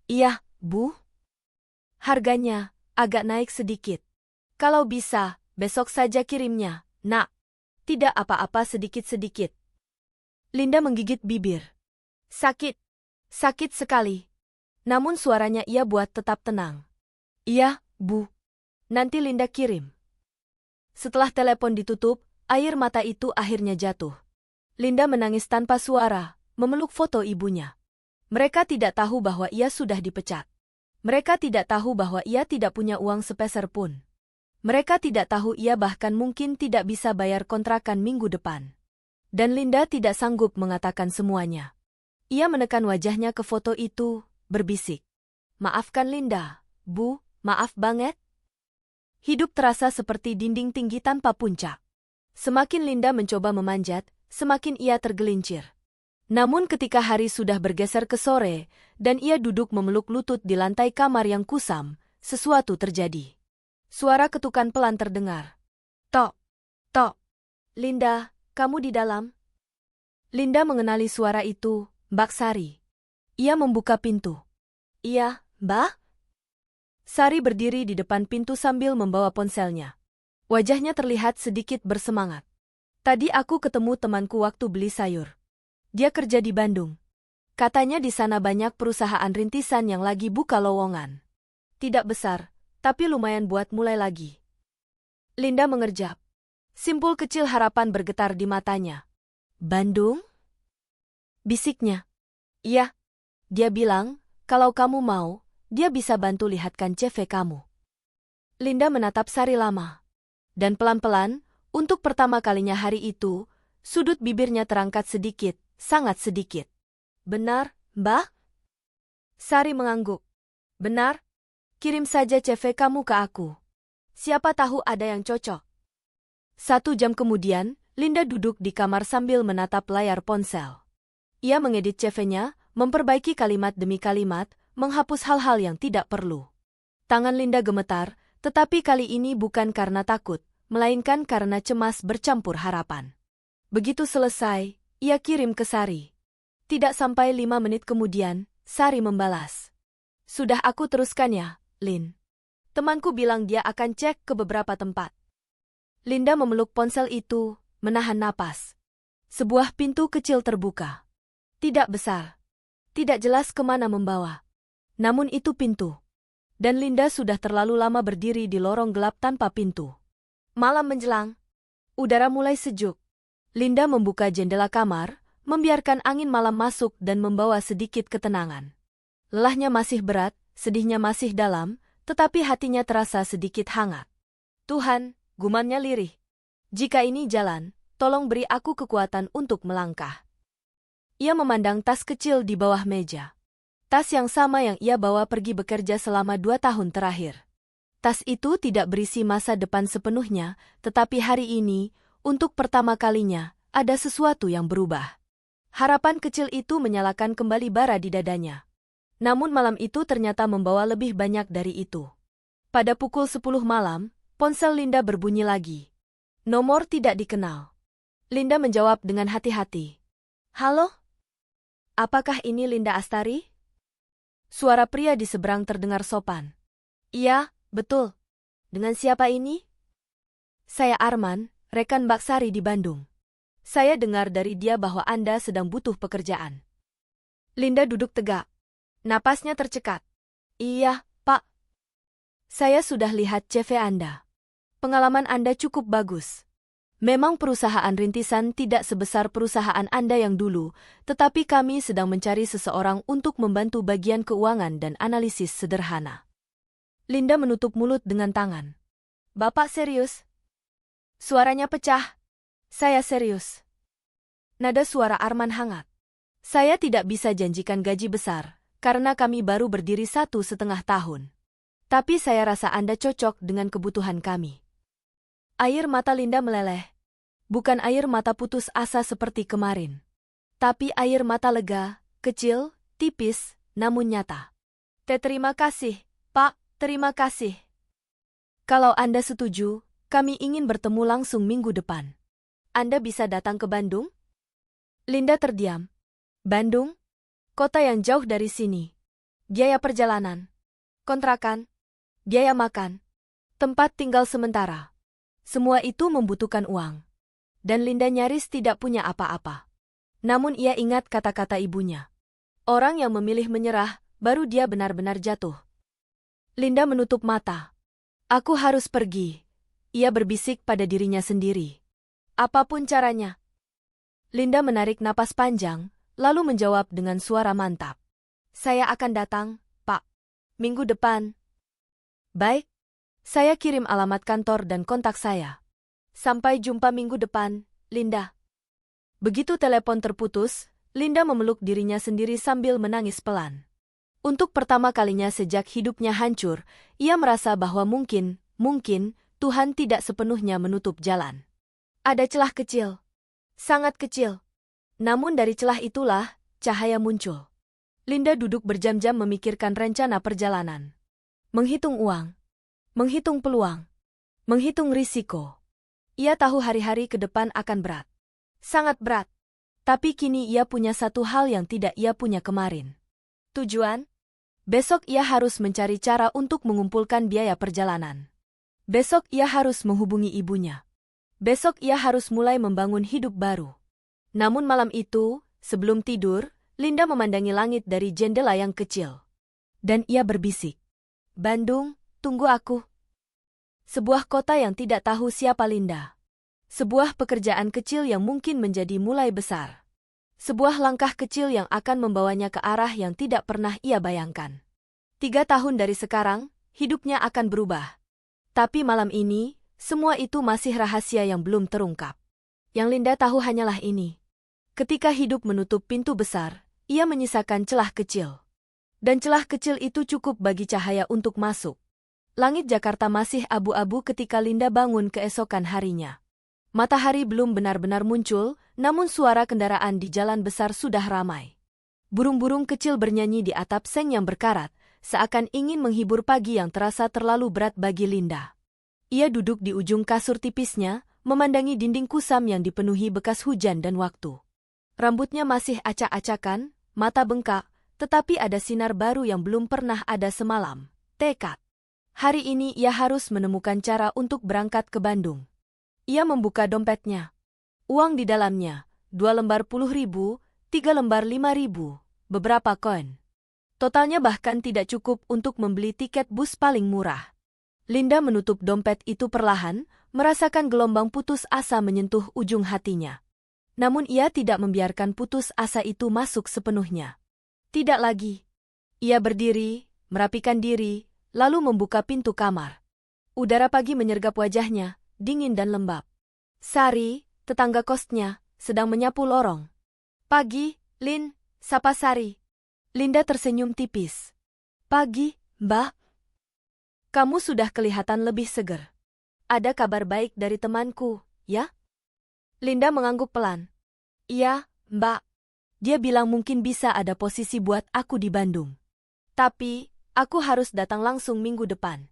Iya, Bu. Harganya agak naik sedikit. Kalau bisa, besok saja kirimnya, Nak. Tidak apa-apa sedikit-sedikit. Linda menggigit bibir. Sakit. Sakit sekali. Namun suaranya ia buat tetap tenang. Iya, Bu. Nanti Linda kirim. Setelah telepon ditutup, air mata itu akhirnya jatuh. Linda menangis tanpa suara, memeluk foto ibunya. Mereka tidak tahu bahwa ia sudah dipecat. Mereka tidak tahu bahwa ia tidak punya uang sepeser pun. Mereka tidak tahu ia bahkan mungkin tidak bisa bayar kontrakan minggu depan. Dan Linda tidak sanggup mengatakan semuanya. Ia menekan wajahnya ke foto itu, berbisik. Maafkan Linda, Bu, maaf banget. Hidup terasa seperti dinding tinggi tanpa puncak. Semakin Linda mencoba memanjat, semakin ia tergelincir. Namun ketika hari sudah bergeser ke sore, dan ia duduk memeluk lutut di lantai kamar yang kusam, sesuatu terjadi. Suara ketukan pelan terdengar. Tok, tok. Linda, kamu di dalam? Linda mengenali suara itu, Mbak Sari. Ia membuka pintu. Iya, Mbak? Sari berdiri di depan pintu sambil membawa ponselnya. Wajahnya terlihat sedikit bersemangat. Tadi aku ketemu temanku waktu beli sayur. Dia kerja di Bandung. Katanya di sana banyak perusahaan rintisan yang lagi buka lowongan. Tidak besar, tapi lumayan buat mulai lagi. Linda mengerjap. Simpul kecil harapan bergetar di matanya. Bandung? Bisiknya. Iya. Dia bilang, kalau kamu mau, dia bisa bantu lihatkan CV kamu. Linda menatap Sari lama. Dan pelan-pelan, untuk pertama kalinya hari itu, sudut bibirnya terangkat sedikit. Sangat sedikit. Benar, Mbak? Sari mengangguk. Benar? Kirim saja CV kamu ke aku. Siapa tahu ada yang cocok. 1 jam kemudian, Linda duduk di kamar sambil menatap layar ponsel. Ia mengedit CV-nya, memperbaiki kalimat demi kalimat, menghapus hal-hal yang tidak perlu. Tangan Linda gemetar, tetapi kali ini bukan karena takut, melainkan karena cemas bercampur harapan. Begitu selesai, ia kirim ke Sari. Tidak sampai 5 menit kemudian, Sari membalas. Sudah aku teruskan ya, Lin. Temanku bilang dia akan cek ke beberapa tempat. Linda memeluk ponsel itu, menahan napas. Sebuah pintu kecil terbuka. Tidak besar. Tidak jelas kemana membawa. Namun itu pintu. Dan Linda sudah terlalu lama berdiri di lorong gelap tanpa pintu. Malam menjelang. Udara mulai sejuk. Linda membuka jendela kamar, membiarkan angin malam masuk dan membawa sedikit ketenangan. Lelahnya masih berat, sedihnya masih dalam, tetapi hatinya terasa sedikit hangat. Tuhan, gumannya lirih. Jika ini jalan, tolong beri aku kekuatan untuk melangkah. Ia memandang tas kecil di bawah meja. Tas yang sama yang ia bawa pergi bekerja selama 2 tahun terakhir. Tas itu tidak berisi masa depan sepenuhnya, tetapi hari ini, untuk pertama kalinya, ada sesuatu yang berubah. Harapan kecil itu menyalakan kembali bara di dadanya. Namun malam itu ternyata membawa lebih banyak dari itu. Pada pukul 10 malam, ponsel Linda berbunyi lagi. Nomor tidak dikenal. Linda menjawab dengan hati-hati. Halo? Apakah ini Linda Astari? Suara pria di seberang terdengar sopan. Iya, betul. Dengan siapa ini? Saya Arman, rekan Mbak Sari di Bandung. Saya dengar dari dia bahwa Anda sedang butuh pekerjaan. Linda duduk tegak. Napasnya tercekat. Iya, Pak. Saya sudah lihat CV Anda. Pengalaman Anda cukup bagus. Memang perusahaan rintisan tidak sebesar perusahaan Anda yang dulu, tetapi kami sedang mencari seseorang untuk membantu bagian keuangan dan analisis sederhana. Linda menutup mulut dengan tangan. Bapak serius? Suaranya pecah. Saya serius. Nada suara Arman hangat. Saya tidak bisa janjikan gaji besar, karena kami baru berdiri 1,5 tahun. Tapi saya rasa Anda cocok dengan kebutuhan kami. Air mata Linda meleleh. Bukan air mata putus asa seperti kemarin. Tapi air mata lega, kecil, tipis, namun nyata. Terima kasih, Pak, terima kasih. Kalau Anda setuju, kami ingin bertemu langsung minggu depan. Anda bisa datang ke Bandung? Linda terdiam. Bandung? Kota yang jauh dari sini. Biaya perjalanan. Kontrakan. Biaya makan. Tempat tinggal sementara. Semua itu membutuhkan uang. Dan Linda nyaris tidak punya apa-apa. Namun ia ingat kata-kata ibunya. Orang yang memilih menyerah, baru dia benar-benar jatuh. Linda menutup mata. Aku harus pergi. Ia berbisik pada dirinya sendiri. Apapun caranya. Linda menarik napas panjang, lalu menjawab dengan suara mantap. Saya akan datang, Pak. Minggu depan. Baik. Saya kirim alamat kantor dan kontak saya. Sampai jumpa minggu depan, Linda. Begitu telepon terputus, Linda memeluk dirinya sendiri sambil menangis pelan. Untuk pertama kalinya sejak hidupnya hancur, ia merasa bahwa mungkin Tuhan tidak sepenuhnya menutup jalan. Ada celah kecil. Sangat kecil. Namun dari celah itulah, cahaya muncul. Linda duduk berjam-jam memikirkan rencana perjalanan. Menghitung uang. Menghitung peluang. Menghitung risiko. Ia tahu hari-hari ke depan akan berat. Sangat berat. Tapi kini ia punya satu hal yang tidak ia punya kemarin. Tujuan? Besok ia harus mencari cara untuk mengumpulkan biaya perjalanan. Besok ia harus menghubungi ibunya. Besok ia harus mulai membangun hidup baru. Namun malam itu, sebelum tidur, Linda memandangi langit dari jendela yang kecil. Dan ia berbisik. Bandung, tunggu aku. Sebuah kota yang tidak tahu siapa Linda. Sebuah pekerjaan kecil yang mungkin menjadi mulai besar. Sebuah langkah kecil yang akan membawanya ke arah yang tidak pernah ia bayangkan. 3 tahun dari sekarang, hidupnya akan berubah. Tapi malam ini, semua itu masih rahasia yang belum terungkap. Yang Linda tahu hanyalah ini. Ketika hidup menutup pintu besar, ia menyisakan celah kecil. Dan celah kecil itu cukup bagi cahaya untuk masuk. Langit Jakarta masih abu-abu ketika Linda bangun keesokan harinya. Matahari belum benar-benar muncul, namun suara kendaraan di jalan besar sudah ramai. Burung-burung kecil bernyanyi di atap seng yang berkarat, seakan ingin menghibur pagi yang terasa terlalu berat bagi Linda. Ia duduk di ujung kasur tipisnya, memandangi dinding kusam yang dipenuhi bekas hujan dan waktu. Rambutnya masih acak-acakan, mata bengkak, tetapi ada sinar baru yang belum pernah ada semalam. Tekad. Hari ini ia harus menemukan cara untuk berangkat ke Bandung. Ia membuka dompetnya. Uang di dalamnya, 2 lembar 10.000, 3 lembar 5.000, beberapa koin. Totalnya bahkan tidak cukup untuk membeli tiket bus paling murah. Linda menutup dompet itu perlahan, merasakan gelombang putus asa menyentuh ujung hatinya. Namun ia tidak membiarkan putus asa itu masuk sepenuhnya. Tidak lagi. Ia berdiri, merapikan diri, lalu membuka pintu kamar. Udara pagi menyergap wajahnya, dingin dan lembab. Sari, tetangga kosnya, sedang menyapu lorong. "Pagi, Lin," sapa Sari. Linda tersenyum tipis. "Pagi, Mbak. Kamu sudah kelihatan lebih seger. Ada kabar baik dari temanku, ya?" Linda mengangguk pelan. "Iya, Mbak. Dia bilang mungkin bisa ada posisi buat aku di Bandung. Tapi, aku harus datang langsung minggu depan."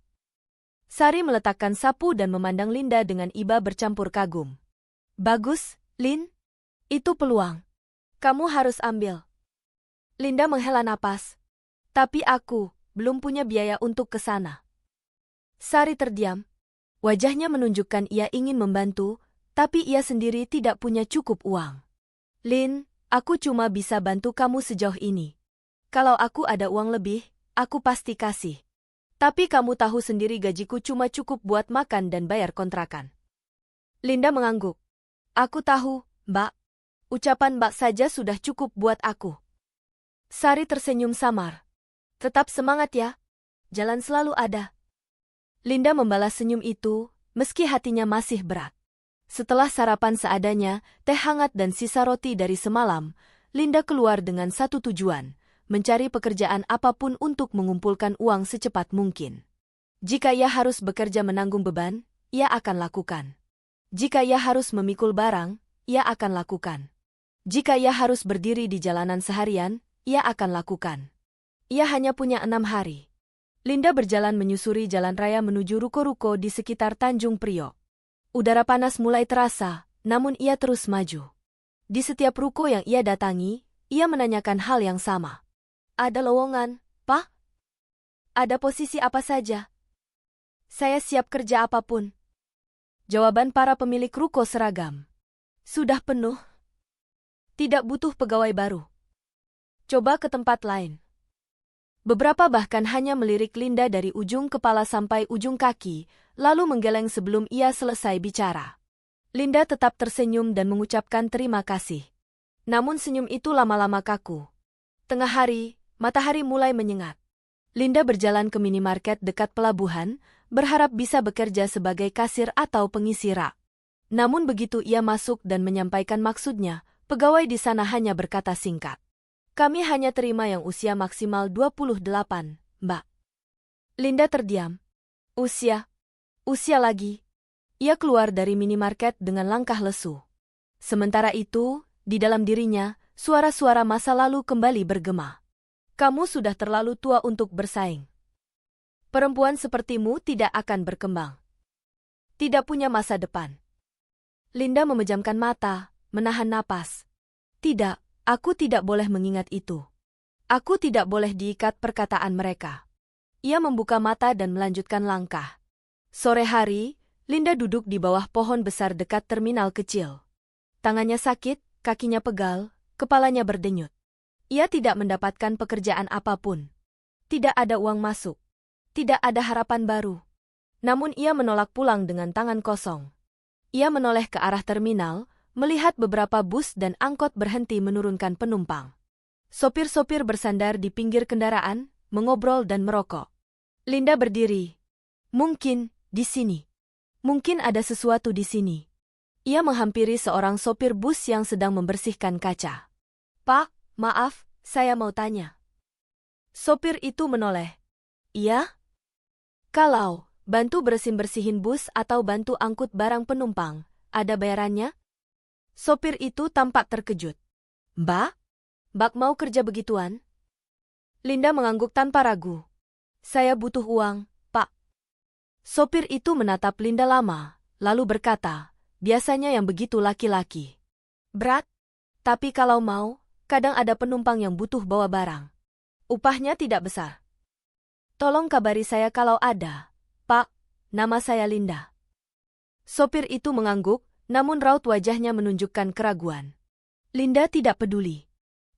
Sari meletakkan sapu dan memandang Linda dengan iba bercampur kagum. "Bagus, Lin. Itu peluang. Kamu harus ambil." Linda menghela napas. "Tapi aku belum punya biaya untuk ke sana." Sari terdiam. Wajahnya menunjukkan ia ingin membantu, tapi ia sendiri tidak punya cukup uang. "Lin, aku cuma bisa bantu kamu sejauh ini. Kalau aku ada uang lebih, aku pasti kasih. Tapi kamu tahu sendiri gajiku cuma cukup buat makan dan bayar kontrakan." Linda mengangguk. "Aku tahu, Mbak. Ucapan Mbak saja sudah cukup buat aku." Sari tersenyum samar. "Tetap semangat ya. Jalan selalu ada." Linda membalas senyum itu, meski hatinya masih berat. Setelah sarapan seadanya, teh hangat dan sisa roti dari semalam, Linda keluar dengan satu tujuan, mencari pekerjaan apapun untuk mengumpulkan uang secepat mungkin. Jika ia harus bekerja menanggung beban, ia akan lakukan. Jika ia harus memikul barang, ia akan lakukan. Jika ia harus berdiri di jalanan seharian, ia akan lakukan. Ia hanya punya 6 hari. Linda berjalan menyusuri jalan raya menuju ruko-ruko di sekitar Tanjung Priok. Udara panas mulai terasa, namun ia terus maju. Di setiap ruko yang ia datangi, ia menanyakan hal yang sama. "Ada lowongan, Pak? Ada posisi apa saja? Saya siap kerja apapun." Jawaban para pemilik ruko seragam. "Sudah penuh. Tidak butuh pegawai baru. Coba ke tempat lain." Beberapa bahkan hanya melirik Linda dari ujung kepala sampai ujung kaki, lalu menggeleng sebelum ia selesai bicara. Linda tetap tersenyum dan mengucapkan terima kasih. Namun senyum itu lama-lama kaku. Tengah hari, matahari mulai menyengat. Linda berjalan ke minimarket dekat pelabuhan, berharap bisa bekerja sebagai kasir atau pengisi rak. Namun begitu ia masuk dan menyampaikan maksudnya, pegawai di sana hanya berkata singkat, "Kami hanya terima yang usia maksimal 28, Mbak." Linda terdiam. Usia lagi. Ia keluar dari minimarket dengan langkah lesu. Sementara itu, di dalam dirinya, suara-suara masa lalu kembali bergema. "Kamu sudah terlalu tua untuk bersaing. Perempuan sepertimu tidak akan berkembang. Tidak punya masa depan." Linda memejamkan mata, menahan napas. "Tidak. Aku tidak boleh mengingat itu. Aku tidak boleh diikat perkataan mereka." Ia membuka mata dan melanjutkan langkah. Sore hari, Linda duduk di bawah pohon besar dekat terminal kecil. Tangannya sakit, kakinya pegal, kepalanya berdenyut. Ia tidak mendapatkan pekerjaan apapun. Tidak ada uang masuk. Tidak ada harapan baru. Namun ia menolak pulang dengan tangan kosong. Ia menoleh ke arah terminal, melihat beberapa bus dan angkot berhenti menurunkan penumpang. Sopir-sopir bersandar di pinggir kendaraan, mengobrol dan merokok. Linda berdiri. Mungkin, di sini. Mungkin ada sesuatu di sini. Ia menghampiri seorang sopir bus yang sedang membersihkan kaca. "Pak, maaf, saya mau tanya." Sopir itu menoleh. "Iya? Kalau bantu bersihin bus atau bantu angkut barang penumpang, ada bayarannya?" Sopir itu tampak terkejut. "Mbak? Mbak mau kerja begituan?" Linda mengangguk tanpa ragu. "Saya butuh uang, Pak." Sopir itu menatap Linda lama, lalu berkata, "Biasanya yang begitu laki-laki. Berat? Tapi kalau mau, kadang ada penumpang yang butuh bawa barang. Upahnya tidak besar. Tolong kabari saya kalau ada, Pak. Nama saya Linda." Sopir itu mengangguk, namun raut wajahnya menunjukkan keraguan. Linda tidak peduli.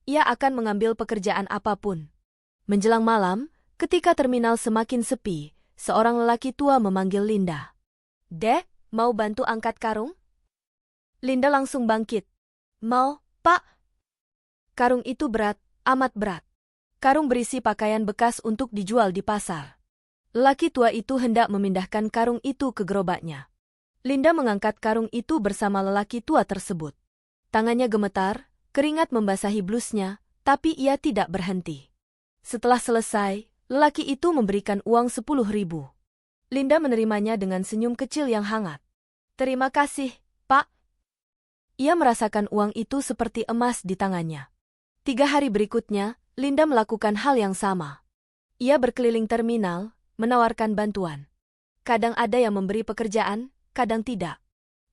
Ia akan mengambil pekerjaan apapun. Menjelang malam, ketika terminal semakin sepi, seorang lelaki tua memanggil Linda. "Dek, mau bantu angkat karung?" Linda langsung bangkit. "Mau, Pak." Karung itu berat, amat berat. Karung berisi pakaian bekas untuk dijual di pasar. Lelaki tua itu hendak memindahkan karung itu ke gerobaknya. Linda mengangkat karung itu bersama lelaki tua tersebut. Tangannya gemetar, keringat membasahi blusnya, tapi ia tidak berhenti. Setelah selesai, lelaki itu memberikan uang 10.000. Linda menerimanya dengan senyum kecil yang hangat. Terima kasih, Pak. Ia merasakan uang itu seperti emas di tangannya. 3 hari berikutnya, Linda melakukan hal yang sama. Ia berkeliling terminal, menawarkan bantuan. Kadang ada yang memberi pekerjaan, kadang tidak.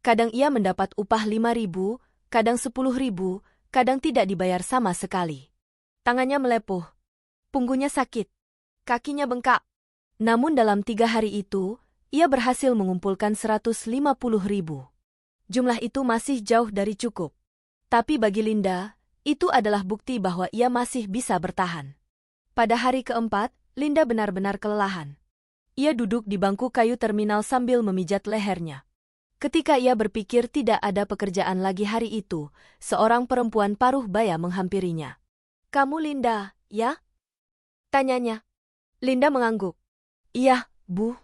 Kadang ia mendapat upah 5.000, kadang 10.000, kadang tidak dibayar sama sekali. Tangannya melepuh. Punggungnya sakit. Kakinya bengkak. Namun dalam 3 hari itu, ia berhasil mengumpulkan 150.000. Jumlah itu masih jauh dari cukup. Tapi bagi Linda, itu adalah bukti bahwa ia masih bisa bertahan. Pada hari keempat, Linda benar-benar kelelahan. Ia duduk di bangku kayu terminal sambil memijat lehernya. Ketika ia berpikir tidak ada pekerjaan lagi hari itu, seorang perempuan paruh baya menghampirinya. "Kamu Linda, ya?" tanyanya. Linda mengangguk. "Iya, Bu.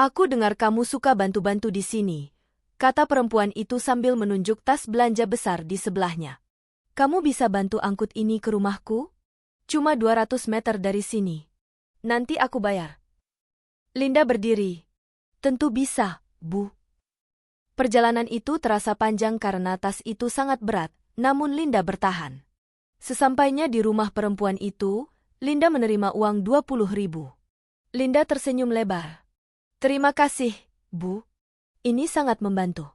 Aku dengar kamu suka bantu-bantu di sini," kata perempuan itu sambil menunjuk tas belanja besar di sebelahnya. "Kamu bisa bantu angkut ini ke rumahku? Cuma 200 meter dari sini. Nanti aku bayar." Linda berdiri. "Tentu bisa, Bu." Perjalanan itu terasa panjang karena tas itu sangat berat, namun Linda bertahan. Sesampainya di rumah perempuan itu, Linda menerima uang 20.000. Linda tersenyum lebar. "Terima kasih, Bu. Ini sangat membantu."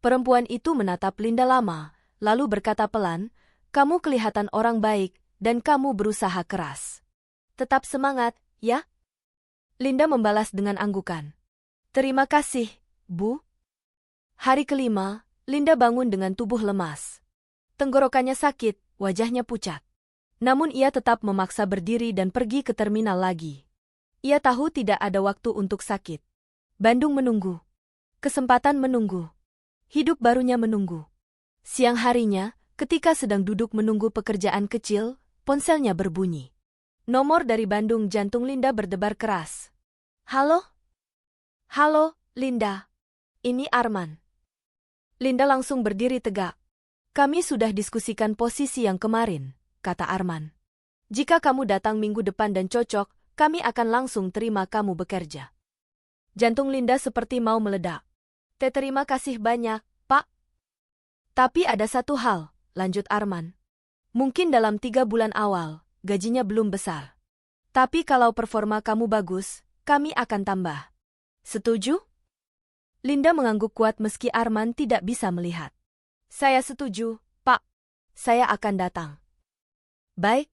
Perempuan itu menatap Linda lama, lalu berkata pelan, "Kamu kelihatan orang baik, dan kamu berusaha keras. Tetap semangat, ya?" Linda membalas dengan anggukan. "Terima kasih, Bu." Hari kelima, Linda bangun dengan tubuh lemas. Tenggorokannya sakit, wajahnya pucat. Namun ia tetap memaksa berdiri dan pergi ke terminal lagi. Ia tahu tidak ada waktu untuk sakit. Bandung menunggu. Kesempatan menunggu. Hidup barunya menunggu. Siang harinya, ketika sedang duduk menunggu pekerjaan kecil, ponselnya berbunyi. Nomor dari Bandung. Jantung Linda berdebar keras. "Halo? Halo, Linda. Ini Arman." Linda langsung berdiri tegak. "Kami sudah diskusikan posisi yang kemarin," kata Arman. "Jika kamu datang minggu depan dan cocok, kami akan langsung terima kamu bekerja." Jantung Linda seperti mau meledak. Terima kasih banyak, Pak." "Tapi ada satu hal," lanjut Arman. "Mungkin dalam 3 bulan awal, gajinya belum besar. Tapi kalau performa kamu bagus, kami akan tambah. Setuju?" Linda mengangguk kuat meski Arman tidak bisa melihat. "Saya setuju, Pak. Saya akan datang." "Baik.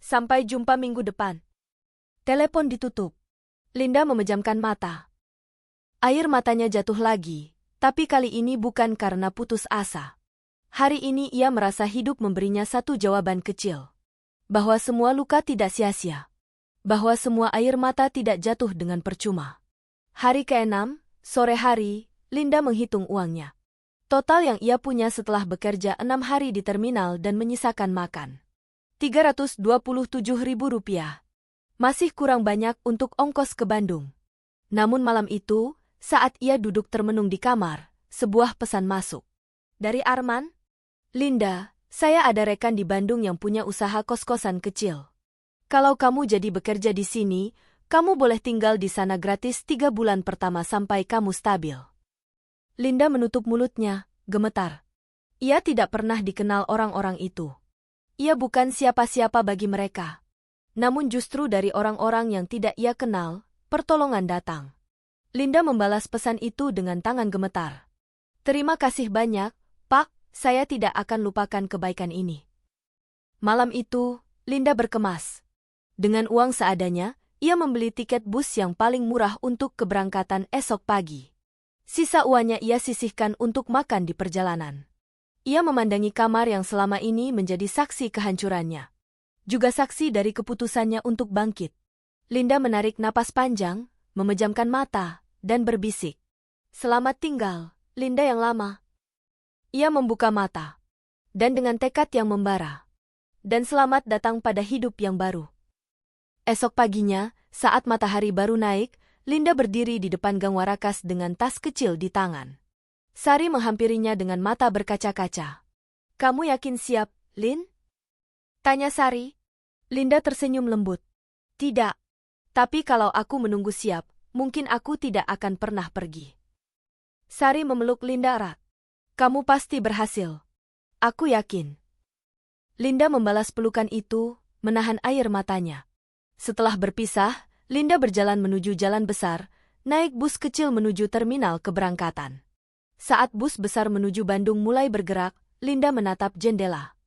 Sampai jumpa minggu depan." Telepon ditutup. Linda memejamkan mata. Air matanya jatuh lagi, tapi kali ini bukan karena putus asa. Hari ini ia merasa hidup memberinya satu jawaban kecil. Bahwa semua luka tidak sia-sia. Bahwa semua air mata tidak jatuh dengan percuma. Hari ke-6, sore hari, Linda menghitung uangnya. Total yang ia punya setelah bekerja 6 hari di terminal dan menyisakan makan. 327.000 rupiah. Masih kurang banyak untuk ongkos ke Bandung. Namun malam itu, saat ia duduk termenung di kamar, sebuah pesan masuk. Dari Arman. "Linda, saya ada rekan di Bandung yang punya usaha kos-kosan kecil. Kalau kamu jadi bekerja di sini, kamu boleh tinggal di sana gratis 3 bulan pertama sampai kamu stabil." Linda menutup mulutnya, gemetar. Ia tidak pernah dikenal orang-orang itu. Ia bukan siapa-siapa bagi mereka. Namun justru dari orang-orang yang tidak ia kenal, pertolongan datang. Linda membalas pesan itu dengan tangan gemetar. "Terima kasih banyak, Pak, saya tidak akan lupakan kebaikan ini." Malam itu, Linda berkemas. Dengan uang seadanya, ia membeli tiket bus yang paling murah untuk keberangkatan esok pagi. Sisa uangnya ia sisihkan untuk makan di perjalanan. Ia memandangi kamar yang selama ini menjadi saksi kehancurannya. Juga saksi dari keputusannya untuk bangkit. Linda menarik napas panjang, memejamkan mata, dan berbisik. "Selamat tinggal, Linda yang lama." Ia membuka mata. Dan dengan tekad yang membara. "Dan selamat datang pada hidup yang baru." Esok paginya, Saat matahari baru naik, Linda berdiri di depan gang Warakas dengan tas kecil di tangan. Sari menghampirinya dengan mata berkaca-kaca. "Kamu yakin siap, Lin?" tanya Sari. Linda tersenyum lembut. "Tidak. Tapi kalau aku menunggu siap, mungkin aku tidak akan pernah pergi." Sari memeluk Linda erat. "Kamu pasti berhasil. Aku yakin." Linda membalas pelukan itu, menahan air matanya. Setelah berpisah, Linda berjalan menuju jalan besar, naik bus kecil menuju terminal keberangkatan. Saat bus besar menuju Bandung mulai bergerak, Linda menatap jendela.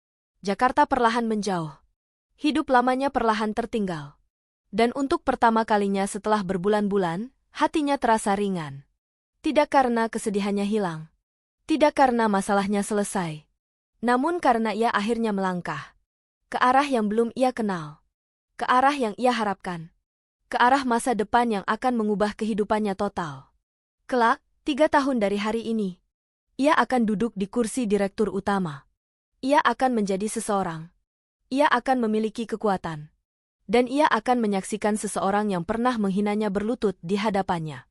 Jakarta perlahan menjauh. Hidup lamanya perlahan tertinggal. Dan untuk pertama kalinya setelah berbulan-bulan, hatinya terasa ringan. Tidak karena kesedihannya hilang. Tidak karena masalahnya selesai. Namun karena ia akhirnya melangkah. Ke arah yang belum ia kenal. Ke arah yang ia harapkan. Ke arah masa depan yang akan mengubah kehidupannya total. Kelak, 3 tahun dari hari ini, ia akan duduk di kursi direktur utama. Ia akan menjadi seseorang. Ia akan memiliki kekuatan. Dan ia akan menyaksikan seseorang yang pernah menghinanya berlutut di hadapannya.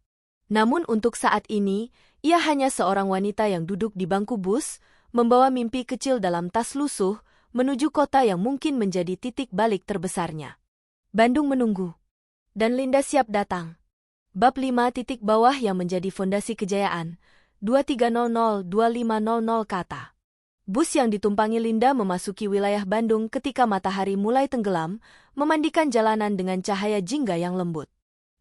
Namun untuk saat ini, ia hanya seorang wanita yang duduk di bangku bus, membawa mimpi kecil dalam tas lusuh, menuju kota yang mungkin menjadi titik balik terbesarnya. Bandung menunggu. Dan Linda siap datang. Bab 5 titik bawah yang menjadi fondasi kejayaan, 2300-2500 kata. Bus yang ditumpangi Linda memasuki wilayah Bandung ketika matahari mulai tenggelam, memandikan jalanan dengan cahaya jingga yang lembut.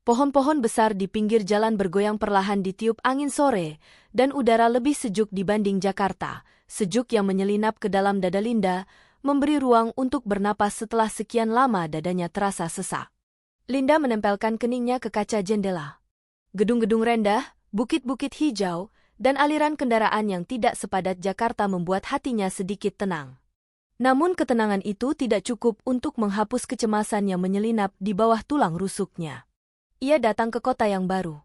Pohon-pohon besar di pinggir jalan bergoyang perlahan ditiup angin sore, dan udara lebih sejuk dibanding Jakarta, sejuk yang menyelinap ke dalam dada Linda, memberi ruang untuk bernapas setelah sekian lama dadanya terasa sesak. Linda menempelkan keningnya ke kaca jendela. Gedung-gedung rendah, bukit-bukit hijau, dan aliran kendaraan yang tidak sepadat Jakarta membuat hatinya sedikit tenang. Namun ketenangan itu tidak cukup untuk menghapus kecemasan yang menyelinap di bawah tulang rusuknya. Ia datang ke kota yang baru.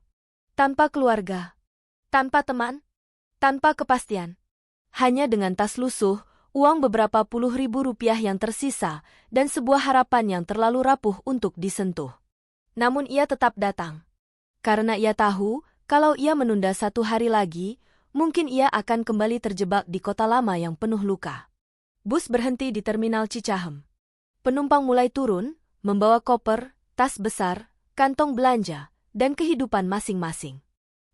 Tanpa keluarga. Tanpa teman. Tanpa kepastian. Hanya dengan tas lusuh, uang beberapa puluh ribu rupiah yang tersisa, dan sebuah harapan yang terlalu rapuh untuk disentuh. Namun ia tetap datang. Karena ia tahu, kalau ia menunda 1 hari lagi, mungkin ia akan kembali terjebak di kota lama yang penuh luka. Bus berhenti di terminal Cicahem. Penumpang mulai turun, membawa koper, tas besar, kantong belanja, dan kehidupan masing-masing.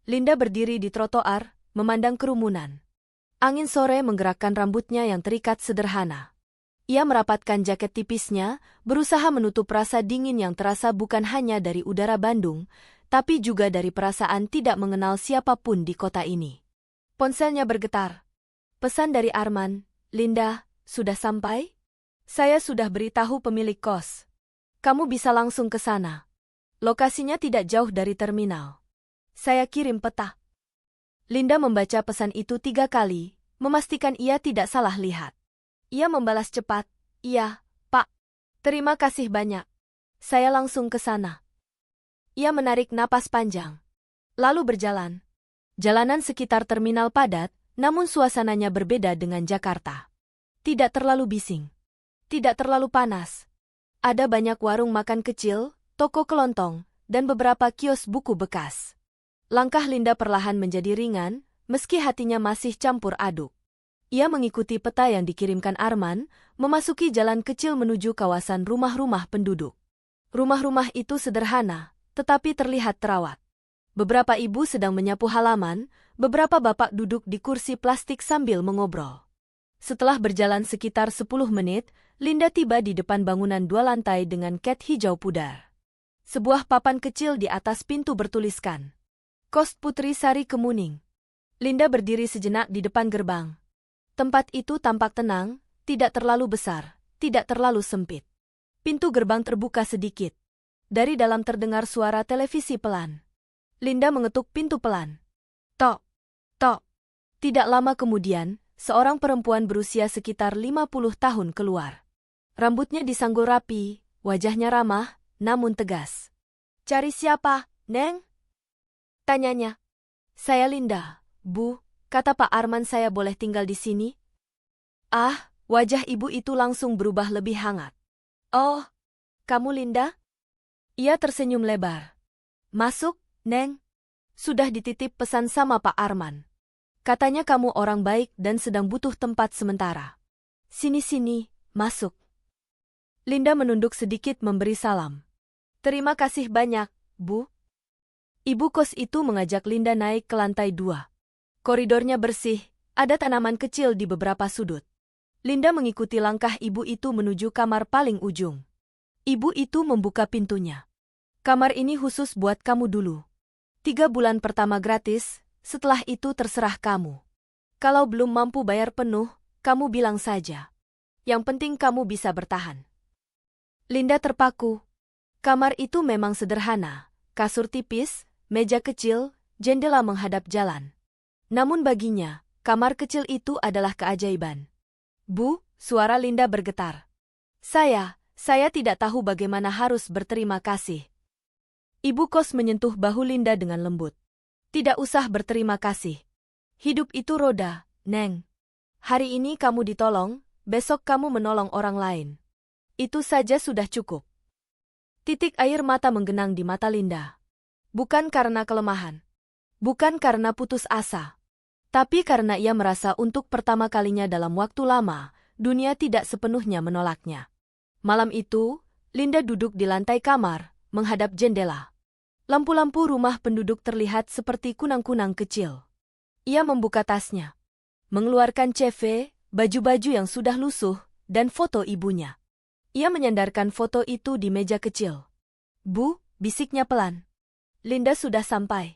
Linda berdiri di trotoar, memandang kerumunan. Angin sore menggerakkan rambutnya yang terikat sederhana. Ia merapatkan jaket tipisnya, berusaha menutup rasa dingin yang terasa bukan hanya dari udara Bandung, tapi juga dari perasaan tidak mengenal siapapun di kota ini. Ponselnya bergetar. Pesan dari Arman, "Linda, sudah sampai? Saya sudah beritahu pemilik kos. Kamu bisa langsung ke sana. Lokasinya tidak jauh dari terminal. Saya kirim peta." Linda membaca pesan itu 3 kali, memastikan ia tidak salah lihat. Ia membalas cepat, "Iya, Pak. Terima kasih banyak. Saya langsung ke sana." Ia menarik napas panjang. Lalu berjalan. Jalanan sekitar terminal padat, namun suasananya berbeda dengan Jakarta. Tidak terlalu bising. Tidak terlalu panas. Ada banyak warung makan kecil, toko kelontong, dan beberapa kios buku bekas. Langkah Linda perlahan menjadi ringan, meski hatinya masih campur aduk. Ia mengikuti peta yang dikirimkan Arman, memasuki jalan kecil menuju kawasan rumah-rumah penduduk. Rumah-rumah itu sederhana, tetapi terlihat terawat. Beberapa ibu sedang menyapu halaman, beberapa bapak duduk di kursi plastik sambil mengobrol. Setelah berjalan sekitar 10 menit, Linda tiba di depan bangunan 2 lantai dengan cat hijau pudar. Sebuah papan kecil di atas pintu bertuliskan, "Kos Putri Sari Kemuning." Linda berdiri sejenak di depan gerbang. Tempat itu tampak tenang, tidak terlalu besar, tidak terlalu sempit. Pintu gerbang terbuka sedikit. Dari dalam terdengar suara televisi pelan. Linda mengetuk pintu pelan. Tok, tok. Tidak lama kemudian, seorang perempuan berusia sekitar 50 tahun keluar. Rambutnya disanggul rapi, wajahnya ramah, namun tegas. "Cari siapa, Neng?" tanyanya. "Saya Linda, Bu," kata Pak Arman. "Saya boleh tinggal di sini?" Ah, wajah ibu itu langsung berubah lebih hangat. "Oh, kamu Linda?" Ia tersenyum lebar. Masuk, Neng. Sudah dititip pesan sama Pak Arman. Katanya kamu orang baik dan sedang butuh tempat sementara. Sini-sini, masuk. Linda menunduk sedikit memberi salam. Terima kasih banyak, Bu. Ibu kos itu mengajak Linda naik ke lantai 2. Koridornya bersih, ada tanaman kecil di beberapa sudut. Linda mengikuti langkah ibu itu menuju kamar paling ujung. Ibu itu membuka pintunya. Kamar ini khusus buat kamu dulu. 3 bulan pertama gratis, setelah itu terserah kamu. Kalau belum mampu bayar penuh, kamu bilang saja. Yang penting kamu bisa bertahan. Linda terpaku. Kamar itu memang sederhana, kasur tipis, meja kecil, jendela menghadap jalan. Namun baginya, kamar kecil itu adalah keajaiban. Bu, suara Linda bergetar. Saya tidak tahu bagaimana harus berterima kasih. Ibu kos menyentuh bahu Linda dengan lembut. Tidak usah berterima kasih. Hidup itu roda, Neng. Hari ini kamu ditolong, besok kamu menolong orang lain. Itu saja sudah cukup. Titik air mata menggenang di mata Linda. Bukan karena kelemahan. Bukan karena putus asa. Tapi karena ia merasa untuk pertama kalinya dalam waktu lama, dunia tidak sepenuhnya menolaknya. Malam itu, Linda duduk di lantai kamar, menghadap jendela. Lampu-lampu rumah penduduk terlihat seperti kunang-kunang kecil. Ia membuka tasnya. Mengeluarkan CV, baju-baju yang sudah lusuh, dan foto ibunya. Ia menyandarkan foto itu di meja kecil. Bu, bisiknya pelan. Linda sudah sampai.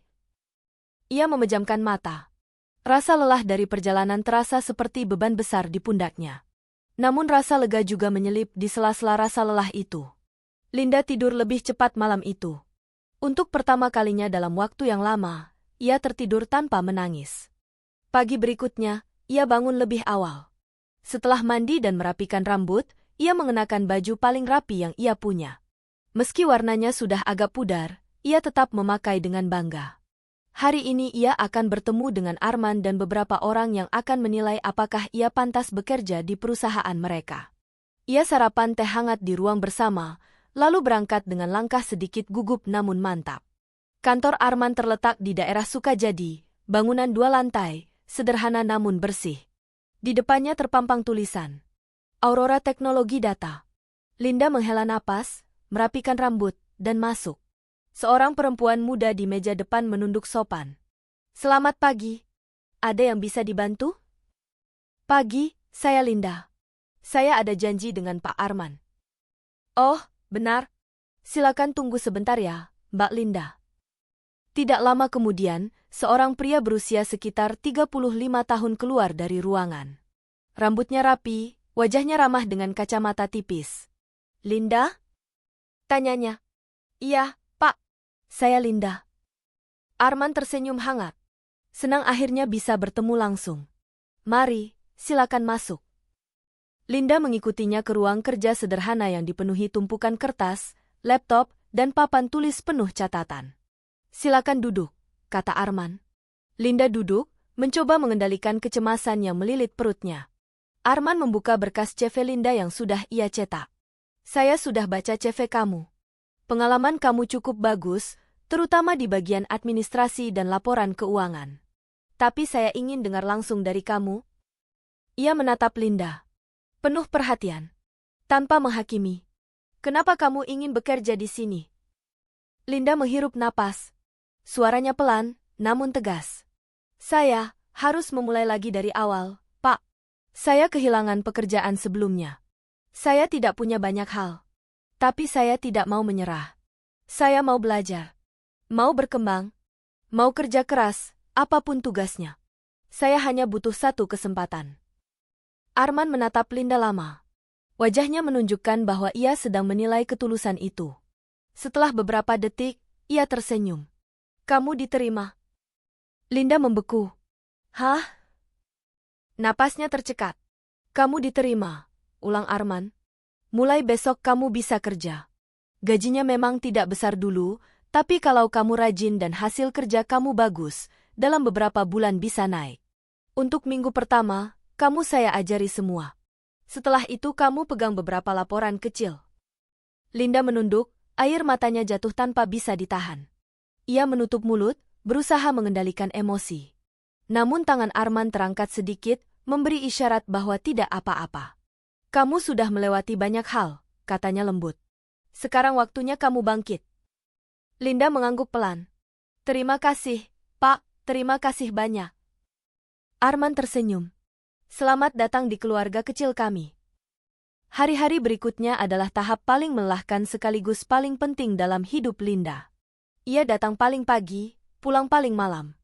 Ia memejamkan mata. Rasa lelah dari perjalanan terasa seperti beban besar di pundaknya. Namun rasa lega juga menyelip di sela-sela rasa lelah itu. Linda tidur lebih cepat malam itu. Untuk pertama kalinya dalam waktu yang lama, ia tertidur tanpa menangis. Pagi berikutnya, ia bangun lebih awal. Setelah mandi dan merapikan rambut, ia mengenakan baju paling rapi yang ia punya. Meski warnanya sudah agak pudar, ia tetap memakai dengan bangga. Hari ini ia akan bertemu dengan Arman dan beberapa orang yang akan menilai apakah ia pantas bekerja di perusahaan mereka. Ia sarapan teh hangat di ruang bersama, lalu berangkat dengan langkah sedikit gugup namun mantap. Kantor Arman terletak di daerah Sukajadi, bangunan 2 lantai, sederhana namun bersih. Di depannya terpampang tulisan, Aurora Teknologi Data. Linda menghela napas, merapikan rambut, dan masuk. Seorang perempuan muda di meja depan menunduk sopan. Selamat pagi. Ada yang bisa dibantu? Pagi, saya Linda. Saya ada janji dengan Pak Arman. Oh, benar. Silakan tunggu sebentar ya, Mbak Linda. Tidak lama kemudian, seorang pria berusia sekitar 35 tahun keluar dari ruangan. Rambutnya rapi, wajahnya ramah dengan kacamata tipis. Linda? Tanyanya. Iya, Pak. Saya Linda. Arman tersenyum hangat. Senang akhirnya bisa bertemu langsung. Mari, silakan masuk. Linda mengikutinya ke ruang kerja sederhana yang dipenuhi tumpukan kertas, laptop, dan papan tulis penuh catatan. Silakan duduk, kata Arman. Linda duduk, mencoba mengendalikan kecemasan yang melilit perutnya. Arman membuka berkas CV Linda yang sudah ia cetak. Saya sudah baca CV kamu. Pengalaman kamu cukup bagus, terutama di bagian administrasi dan laporan keuangan. Tapi saya ingin dengar langsung dari kamu. Ia menatap Linda. Penuh perhatian. Tanpa menghakimi. Kenapa kamu ingin bekerja di sini? Linda menghirup napas. Suaranya pelan, namun tegas. Saya harus memulai lagi dari awal, Pak. Saya kehilangan pekerjaan sebelumnya. Saya tidak punya banyak hal. Tapi saya tidak mau menyerah. Saya mau belajar. Mau berkembang. Mau kerja keras, apapun tugasnya. Saya hanya butuh satu kesempatan. Arman menatap Linda lama. Wajahnya menunjukkan bahwa ia sedang menilai ketulusan itu. Setelah beberapa detik, ia tersenyum. Kamu diterima. Linda membeku. Hah? Napasnya tercekat. Kamu diterima, ulang Arman. Mulai besok kamu bisa kerja. Gajinya memang tidak besar dulu, tapi kalau kamu rajin dan hasil kerja kamu bagus, dalam beberapa bulan bisa naik. Untuk minggu pertama, kamu saya ajari semua. Setelah itu kamu pegang beberapa laporan kecil. Linda menunduk, Air matanya jatuh tanpa bisa ditahan. Ia menutup mulut, berusaha mengendalikan emosi. Namun tangan Arman terangkat sedikit, memberi isyarat bahwa tidak apa-apa. Kamu sudah melewati banyak hal, katanya lembut. Sekarang waktunya kamu bangkit. Linda mengangguk pelan. Terima kasih, Pak, terima kasih banyak. Arman tersenyum. Selamat datang di keluarga kecil kami. Hari-hari berikutnya adalah tahap paling melelahkan sekaligus paling penting dalam hidup Linda. Ia datang paling pagi, pulang paling malam.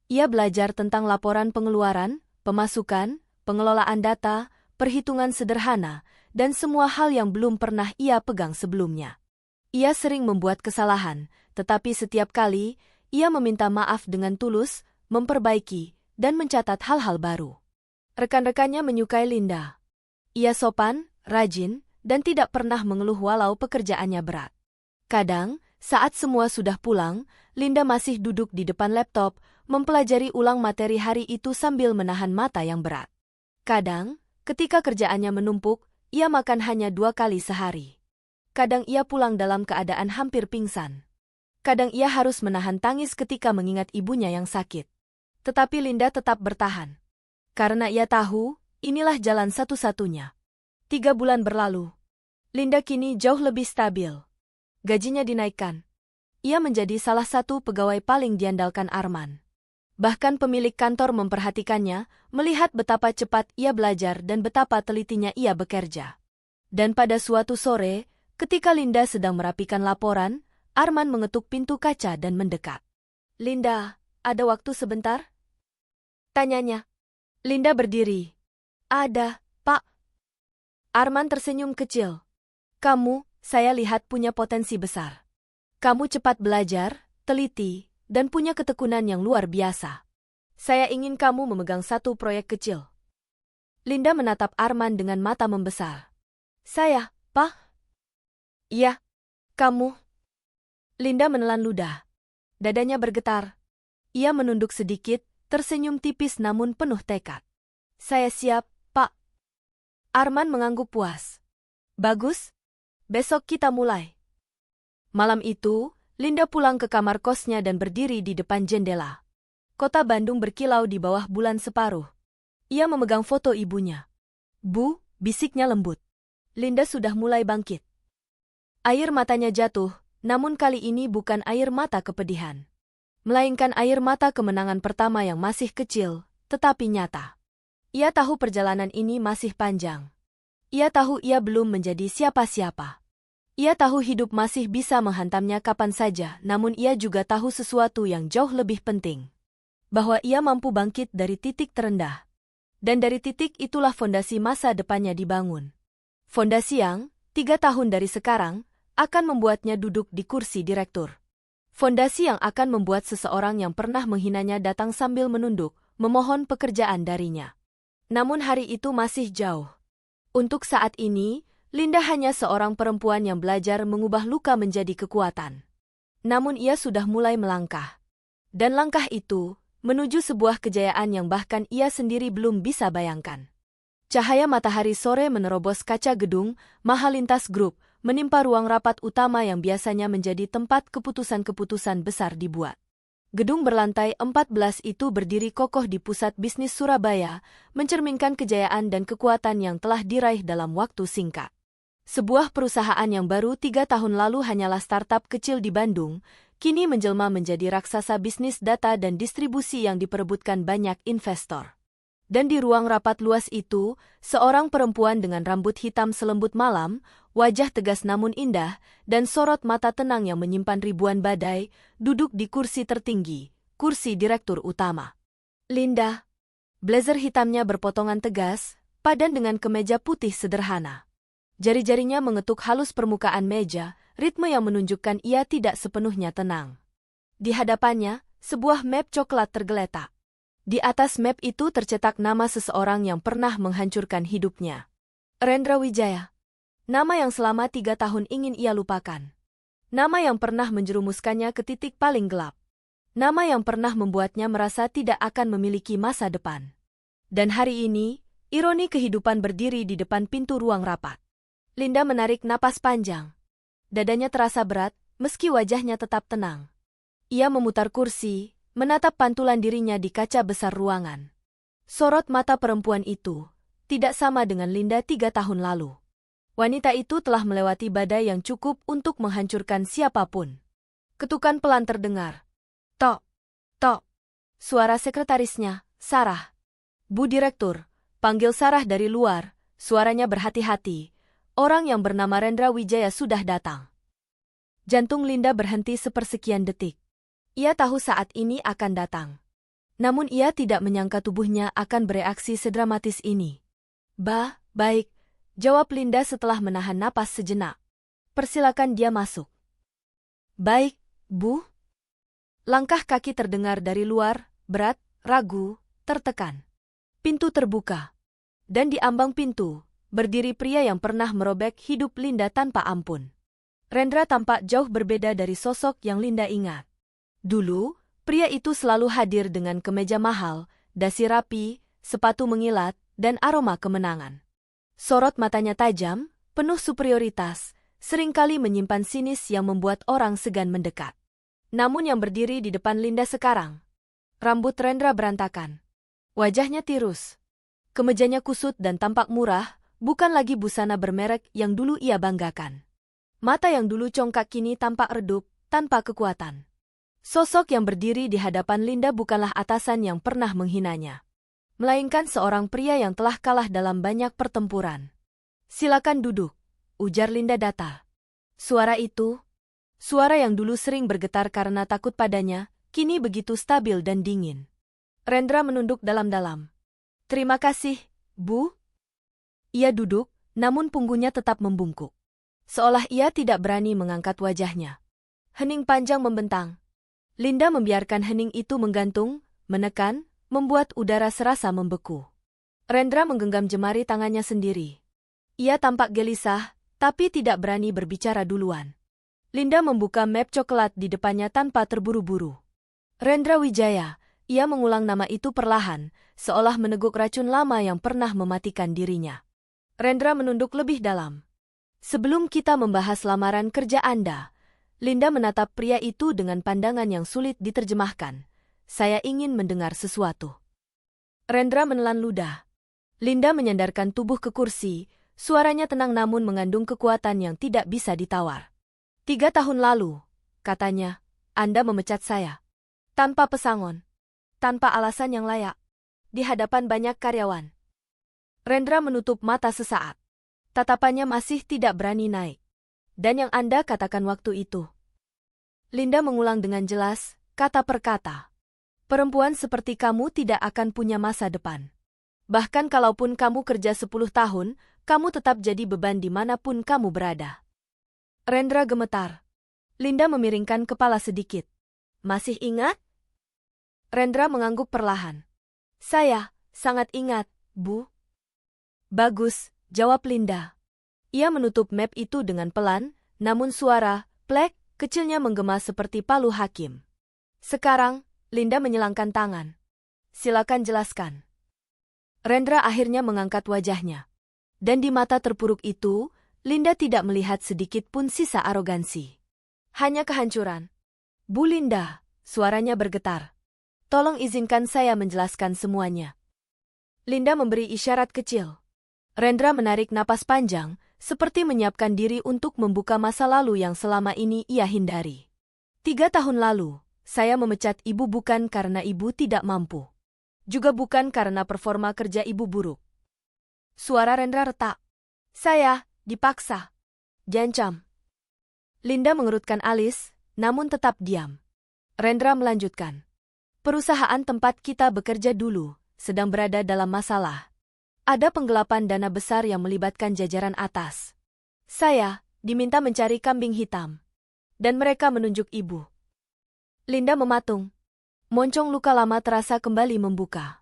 Ia belajar tentang laporan pengeluaran, pemasukan, pengelolaan data, perhitungan sederhana, dan semua hal yang belum pernah ia pegang sebelumnya. Ia sering membuat kesalahan, tetapi setiap kali, ia meminta maaf dengan tulus, memperbaiki, dan mencatat hal-hal baru. Rekan-rekannya menyukai Linda. Ia sopan, rajin, dan tidak pernah mengeluh walau pekerjaannya berat. Kadang, saat semua sudah pulang, Linda masih duduk di depan laptop, mempelajari ulang materi hari itu sambil menahan mata yang berat. Kadang, ketika kerjaannya menumpuk, ia makan hanya 2 kali sehari. Kadang ia pulang dalam keadaan hampir pingsan. Kadang ia harus menahan tangis ketika mengingat ibunya yang sakit. Tetapi Linda tetap bertahan. Karena ia tahu, inilah jalan satu-satunya. 3 bulan berlalu. Linda kini jauh lebih stabil. Gajinya dinaikkan. Ia menjadi salah satu pegawai paling diandalkan Arman. Bahkan pemilik kantor memperhatikannya, melihat betapa cepat ia belajar dan betapa telitinya ia bekerja. Dan pada suatu sore, ketika Linda sedang merapikan laporan, Arman mengetuk pintu kaca dan mendekat. Linda, ada waktu sebentar? Tanyanya. Linda berdiri. Ada, Pak. Arman tersenyum kecil. Kamu, saya lihat punya potensi besar. Kamu cepat belajar, teliti, dan punya ketekunan yang luar biasa. Saya ingin kamu memegang satu proyek kecil. Linda menatap Arman dengan mata membesar. Saya, Pak? Iya, kamu. Linda menelan ludah. Dadanya bergetar. Ia menunduk sedikit, tersenyum tipis namun penuh tekad. Saya siap, Pak. Arman mengangguk puas. Bagus. Besok kita mulai. Malam itu, Linda pulang ke kamar kosnya dan berdiri di depan jendela. Kota Bandung berkilau di bawah bulan separuh. Ia memegang foto ibunya. Bu, bisiknya lembut. Linda sudah mulai bangkit. Air matanya jatuh, namun kali ini bukan air mata kepedihan. Melainkan air mata kemenangan pertama yang masih kecil, tetapi nyata. Ia tahu perjalanan ini masih panjang. Ia tahu ia belum menjadi siapa-siapa. Ia tahu hidup masih bisa menghantamnya kapan saja, namun ia juga tahu sesuatu yang jauh lebih penting. Bahwa ia mampu bangkit dari titik terendah. Dan dari titik itulah fondasi masa depannya dibangun. Fondasi yang, 3 tahun dari sekarang, akan membuatnya duduk di kursi direktur. Fondasi yang akan membuat seseorang yang pernah menghinanya datang sambil menunduk, memohon pekerjaan darinya. Namun hari itu masih jauh. Untuk saat ini, Linda hanya seorang perempuan yang belajar mengubah luka menjadi kekuatan. Namun ia sudah mulai melangkah. Dan langkah itu, menuju sebuah kejayaan yang bahkan ia sendiri belum bisa bayangkan. Cahaya matahari sore menerobos kaca gedung, Mahalintas Group, menimpa ruang rapat utama yang biasanya menjadi tempat keputusan-keputusan besar dibuat. Gedung berlantai 14 itu berdiri kokoh di pusat bisnis Surabaya, mencerminkan kejayaan dan kekuatan yang telah diraih dalam waktu singkat. Sebuah perusahaan yang baru 3 tahun lalu hanyalah startup kecil di Bandung, kini menjelma menjadi raksasa bisnis data dan distribusi yang diperebutkan banyak investor. Dan di ruang rapat luas itu, seorang perempuan dengan rambut hitam selembut malam, wajah tegas namun indah, dan sorot mata tenang yang menyimpan ribuan badai, duduk di kursi tertinggi, kursi direktur utama. Linda. Blazer hitamnya berpotongan tegas, padan dengan kemeja putih sederhana. Jari-jarinya mengetuk halus permukaan meja, ritme yang menunjukkan ia tidak sepenuhnya tenang. Di hadapannya, sebuah map coklat tergeletak. Di atas map itu tercetak nama seseorang yang pernah menghancurkan hidupnya. Rendra Wijaya. Nama yang selama 3 tahun ingin ia lupakan. Nama yang pernah menjerumuskannya ke titik paling gelap. Nama yang pernah membuatnya merasa tidak akan memiliki masa depan. Dan hari ini, ironi kehidupan berdiri di depan pintu ruang rapat. Linda menarik napas panjang. Dadanya terasa berat, meski wajahnya tetap tenang. Ia memutar kursi, menatap pantulan dirinya di kaca besar ruangan. Sorot mata perempuan itu tidak sama dengan Linda 3 tahun lalu. Wanita itu telah melewati badai yang cukup untuk menghancurkan siapapun. Ketukan pelan terdengar. Tok, tok. Suara sekretarisnya, Sarah. Bu Direktur, panggil Sarah dari luar. Suaranya berhati-hati. Orang yang bernama Rendra Wijaya sudah datang. Jantung Linda berhenti sepersekian detik. Ia tahu saat ini akan datang. Namun ia tidak menyangka tubuhnya akan bereaksi sedramatis ini. Baik, jawab Linda setelah menahan napas sejenak. Persilakan dia masuk. Baik, Bu. Langkah kaki terdengar dari luar, berat, ragu, tertekan. Pintu terbuka. Dan di ambang pintu, berdiri pria yang pernah merobek hidup Linda tanpa ampun. Rendra tampak jauh berbeda dari sosok yang Linda ingat. Dulu, pria itu selalu hadir dengan kemeja mahal, dasi rapi, sepatu mengilat, dan aroma kemenangan. Sorot matanya tajam, penuh superioritas, seringkali menyimpan sinis yang membuat orang segan mendekat. Namun yang berdiri di depan Linda sekarang, rambut Rendra berantakan. Wajahnya tirus. Kemejanya kusut dan tampak murah, bukan lagi busana bermerek yang dulu ia banggakan. Mata yang dulu congkak kini tampak redup, tanpa kekuatan. Sosok yang berdiri di hadapan Linda bukanlah atasan yang pernah menghinanya, melainkan seorang pria yang telah kalah dalam banyak pertempuran. Silakan duduk, ujar Linda datar. Suara itu, suara yang dulu sering bergetar karena takut padanya, kini begitu stabil dan dingin. Rendra menunduk dalam-dalam. Terima kasih, Bu. Ia duduk, namun punggungnya tetap membungkuk. Seolah ia tidak berani mengangkat wajahnya. Hening panjang membentang. Linda membiarkan hening itu menggantung, menekan, membuat udara serasa membeku. Rendra menggenggam jemari tangannya sendiri. Ia tampak gelisah, tapi tidak berani berbicara duluan. Linda membuka map coklat di depannya tanpa terburu-buru. Rendra Wijaya, ia mengulang nama itu perlahan, seolah meneguk racun lama yang pernah mematikan dirinya. Rendra menunduk lebih dalam. Sebelum kita membahas lamaran kerja Anda, Linda menatap pria itu dengan pandangan yang sulit diterjemahkan. Saya ingin mendengar sesuatu. Rendra menelan ludah. Linda menyandarkan tubuh ke kursi, suaranya tenang namun mengandung kekuatan yang tidak bisa ditawar. 3 tahun lalu, katanya, Anda memecat saya. Tanpa pesangon. Tanpa alasan yang layak. Di hadapan banyak karyawan. Rendra menutup mata sesaat. Tatapannya masih tidak berani naik. Dan yang Anda katakan waktu itu. Linda mengulang dengan jelas, kata per kata. Perempuan seperti kamu tidak akan punya masa depan. Bahkan kalaupun kamu kerja 10 tahun, kamu tetap jadi beban dimanapun kamu berada. Rendra gemetar. Linda memiringkan kepala sedikit. Masih ingat? Rendra mengangguk perlahan. Saya sangat ingat, Bu. Bagus, jawab Linda. Ia menutup map itu dengan pelan, namun suara, plek, kecilnya menggema seperti palu hakim. Sekarang, Linda menyilangkan tangan. Silakan jelaskan. Rendra akhirnya mengangkat wajahnya. Dan di mata terpuruk itu, Linda tidak melihat sedikit pun sisa arogansi. Hanya kehancuran. Bu Linda, suaranya bergetar. Tolong izinkan saya menjelaskan semuanya. Linda memberi isyarat kecil. Rendra menarik napas panjang, seperti menyiapkan diri untuk membuka masa lalu yang selama ini ia hindari. 3 tahun lalu, saya memecat ibu bukan karena ibu tidak mampu. Juga bukan karena performa kerja ibu buruk. Suara Rendra retak. Saya dipaksa. Diancam. Linda mengerutkan alis, namun tetap diam. Rendra melanjutkan. Perusahaan tempat kita bekerja dulu sedang berada dalam masalah. Ada penggelapan dana besar yang melibatkan jajaran atas. Saya diminta mencari kambing hitam. Dan mereka menunjuk ibu. Linda mematung. Moncong luka lama terasa kembali membuka.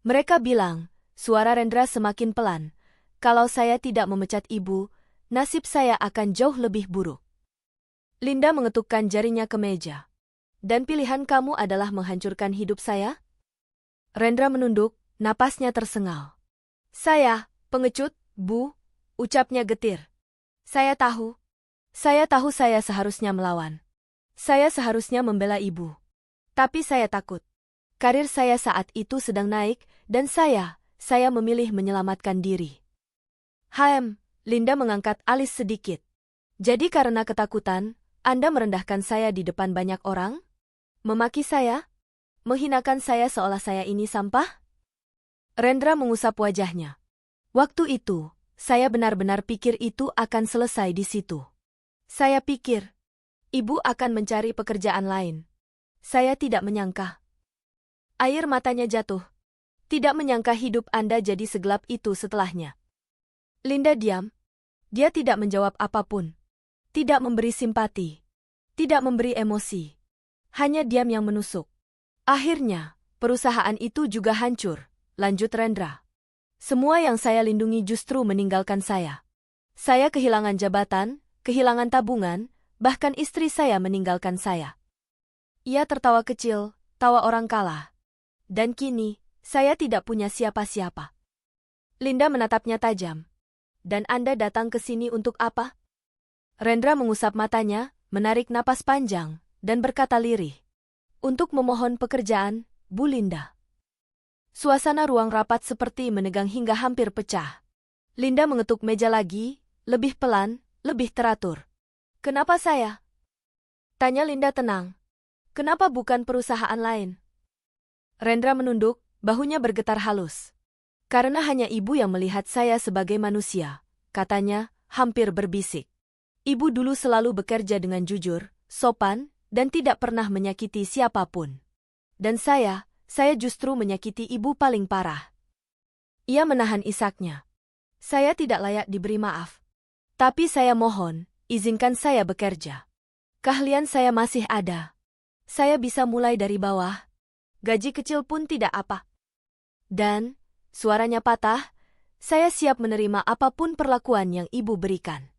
Mereka bilang, suara Rendra semakin pelan. Kalau saya tidak memecat ibu, nasib saya akan jauh lebih buruk. Linda mengetukkan jarinya ke meja. Dan pilihan kamu adalah menghancurkan hidup saya? Rendra menunduk, napasnya tersengal. Saya, pengecut, Bu, ucapnya getir. Saya tahu. Saya tahu saya seharusnya melawan. Saya seharusnya membela ibu. Tapi saya takut. Karir saya saat itu sedang naik, dan saya memilih menyelamatkan diri. Linda mengangkat alis sedikit. Jadi karena ketakutan, Anda merendahkan saya di depan banyak orang? Memaki saya? Menghinakan saya seolah saya ini sampah? Rendra mengusap wajahnya. Waktu itu, saya benar-benar pikir itu akan selesai di situ. Saya pikir, ibu akan mencari pekerjaan lain. Saya tidak menyangka. Air matanya jatuh. Tidak menyangka hidup Anda jadi segelap itu setelahnya. Linda diam. Dia tidak menjawab apapun. Tidak memberi simpati. Tidak memberi emosi. Hanya diam yang menusuk. Akhirnya, perusahaan itu juga hancur, lanjut Rendra. Semua yang saya lindungi justru meninggalkan saya. Saya kehilangan jabatan, kehilangan tabungan, bahkan istri saya meninggalkan saya. Ia tertawa kecil, tawa orang kalah. Dan kini, saya tidak punya siapa-siapa. Linda menatapnya tajam. Dan Anda datang ke sini untuk apa? Rendra mengusap matanya, menarik napas panjang, dan berkata lirih. Untuk memohon pekerjaan, Bu Linda. Suasana ruang rapat seperti menegang hingga hampir pecah. Linda mengetuk meja lagi, lebih pelan, lebih teratur. Kenapa saya? Tanya Linda tenang. Kenapa bukan perusahaan lain? Rendra menunduk, bahunya bergetar halus. Karena hanya ibu yang melihat saya sebagai manusia, katanya, hampir berbisik. Ibu dulu selalu bekerja dengan jujur, sopan, dan tidak pernah menyakiti siapapun. Dan saya justru menyakiti ibu paling parah. Ia menahan isaknya. Saya tidak layak diberi maaf. Tapi saya mohon, izinkan saya bekerja. Keahlian saya masih ada. Saya bisa mulai dari bawah. Gaji kecil pun tidak apa. Dan, suaranya patah, saya siap menerima apapun perlakuan yang ibu berikan.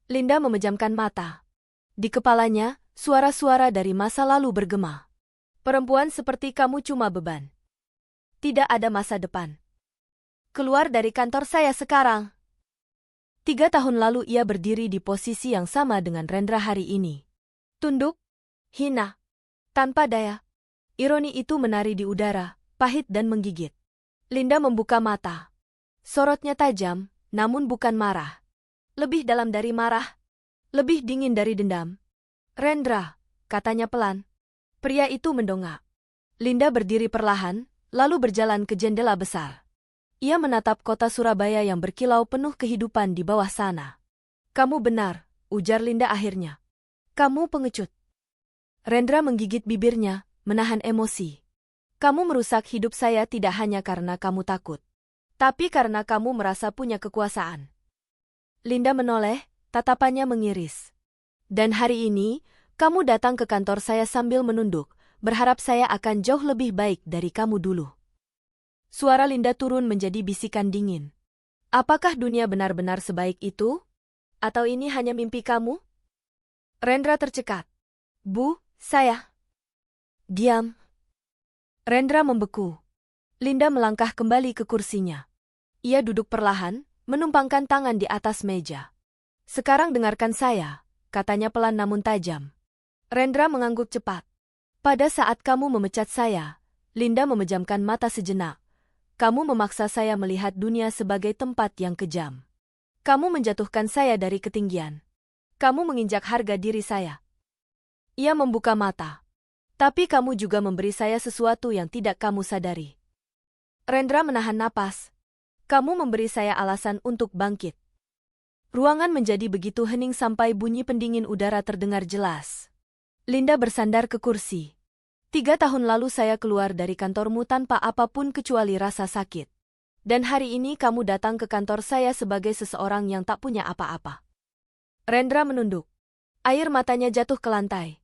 Linda memejamkan mata. Di kepalanya, suara-suara dari masa lalu bergema. Perempuan seperti kamu cuma beban. Tidak ada masa depan. Keluar dari kantor saya sekarang. 3 tahun lalu ia berdiri di posisi yang sama dengan Rendra hari ini. Tunduk, hina, tanpa daya. Ironi itu menari di udara, pahit dan menggigit. Linda membuka mata. Sorotnya tajam, namun bukan marah. Lebih dalam dari marah. Lebih dingin dari dendam. Rendra, katanya pelan. Pria itu mendongak. Linda berdiri perlahan, lalu berjalan ke jendela besar. Ia menatap kota Surabaya yang berkilau penuh kehidupan di bawah sana. Kamu benar, ujar Linda akhirnya. Kamu pengecut. Rendra menggigit bibirnya, menahan emosi. Kamu merusak hidup saya tidak hanya karena kamu takut. Tapi karena kamu merasa punya kekuasaan. Linda menoleh, tatapannya mengiris. Dan hari ini, kamu datang ke kantor saya sambil menunduk, berharap saya akan jauh lebih baik dari kamu dulu. Suara Linda turun menjadi bisikan dingin. Apakah dunia benar-benar sebaik itu? Atau ini hanya mimpi kamu? Rendra tercekat. Bu, saya. Diam. Rendra membeku. Linda melangkah kembali ke kursinya. Ia duduk perlahan, menumpangkan tangan di atas meja. Sekarang dengarkan saya, katanya pelan namun tajam. Rendra mengangguk cepat. Pada saat kamu memecat saya, Linda memejamkan mata sejenak. Kamu memaksa saya melihat dunia sebagai tempat yang kejam. Kamu menjatuhkan saya dari ketinggian. Kamu menginjak harga diri saya. Ia membuka mata. Tapi kamu juga memberi saya sesuatu yang tidak kamu sadari. Rendra menahan napas. Kamu memberi saya alasan untuk bangkit. Ruangan menjadi begitu hening sampai bunyi pendingin udara terdengar jelas. Linda bersandar ke kursi. 3 tahun lalu saya keluar dari kantormu tanpa apapun kecuali rasa sakit. Dan hari ini kamu datang ke kantor saya sebagai seseorang yang tak punya apa-apa. Rendra menunduk. Air matanya jatuh ke lantai.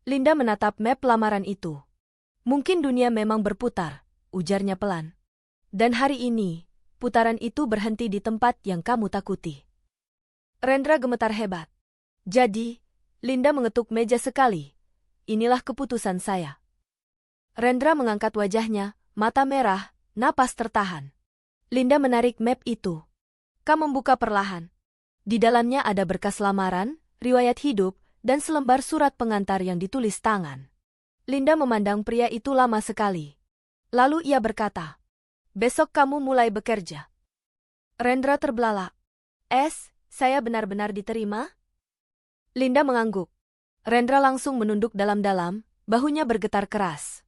Linda menatap map lamaran itu. Mungkin dunia memang berputar, ujarnya pelan. Dan hari ini, putaran itu berhenti di tempat yang kamu takuti. Rendra gemetar hebat. Jadi, Linda mengetuk meja sekali. Inilah keputusan saya. Rendra mengangkat wajahnya, mata merah, napas tertahan. Linda menarik map itu. Kamu membuka perlahan. Di dalamnya ada berkas lamaran, riwayat hidup, dan selembar surat pengantar yang ditulis tangan. Linda memandang pria itu lama sekali. Lalu ia berkata, "Besok kamu mulai bekerja." Rendra terbelalak. Saya benar-benar diterima?" Linda mengangguk. Rendra langsung menunduk dalam-dalam, bahunya bergetar keras.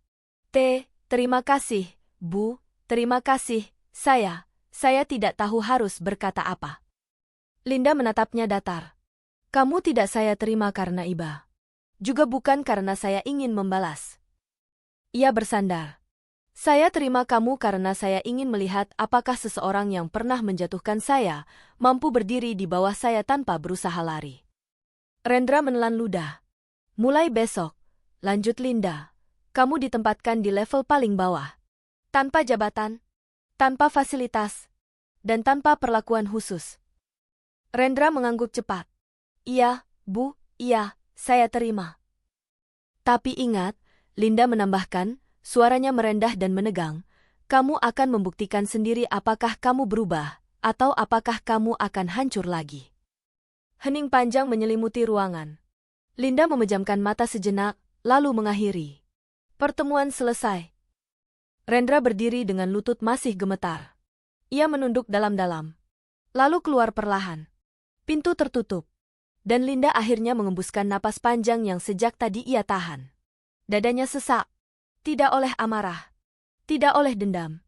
Terima kasih, Bu, terima kasih, saya tidak tahu harus berkata apa." Linda menatapnya datar. "Kamu tidak saya terima karena iba. Juga bukan karena saya ingin membalas." Ia bersandar. "Saya terima kamu karena saya ingin melihat apakah seseorang yang pernah menjatuhkan saya mampu berdiri di bawah saya tanpa berusaha lari." Rendra menelan ludah. "Mulai besok," lanjut Linda, "kamu ditempatkan di level paling bawah. Tanpa jabatan, tanpa fasilitas, dan tanpa perlakuan khusus." Rendra mengangguk cepat. "Iya, Bu, iya, saya terima." "Tapi ingat," Linda menambahkan, suaranya merendah dan menegang, "kamu akan membuktikan sendiri apakah kamu berubah, atau apakah kamu akan hancur lagi." Hening panjang menyelimuti ruangan. Linda memejamkan mata sejenak, lalu mengakhiri. Pertemuan selesai. Rendra berdiri dengan lutut masih gemetar. Ia menunduk dalam-dalam. Lalu keluar perlahan. Pintu tertutup. Dan Linda akhirnya mengembuskan napas panjang yang sejak tadi ia tahan. Dadanya sesak. Tidak oleh amarah. Tidak oleh dendam.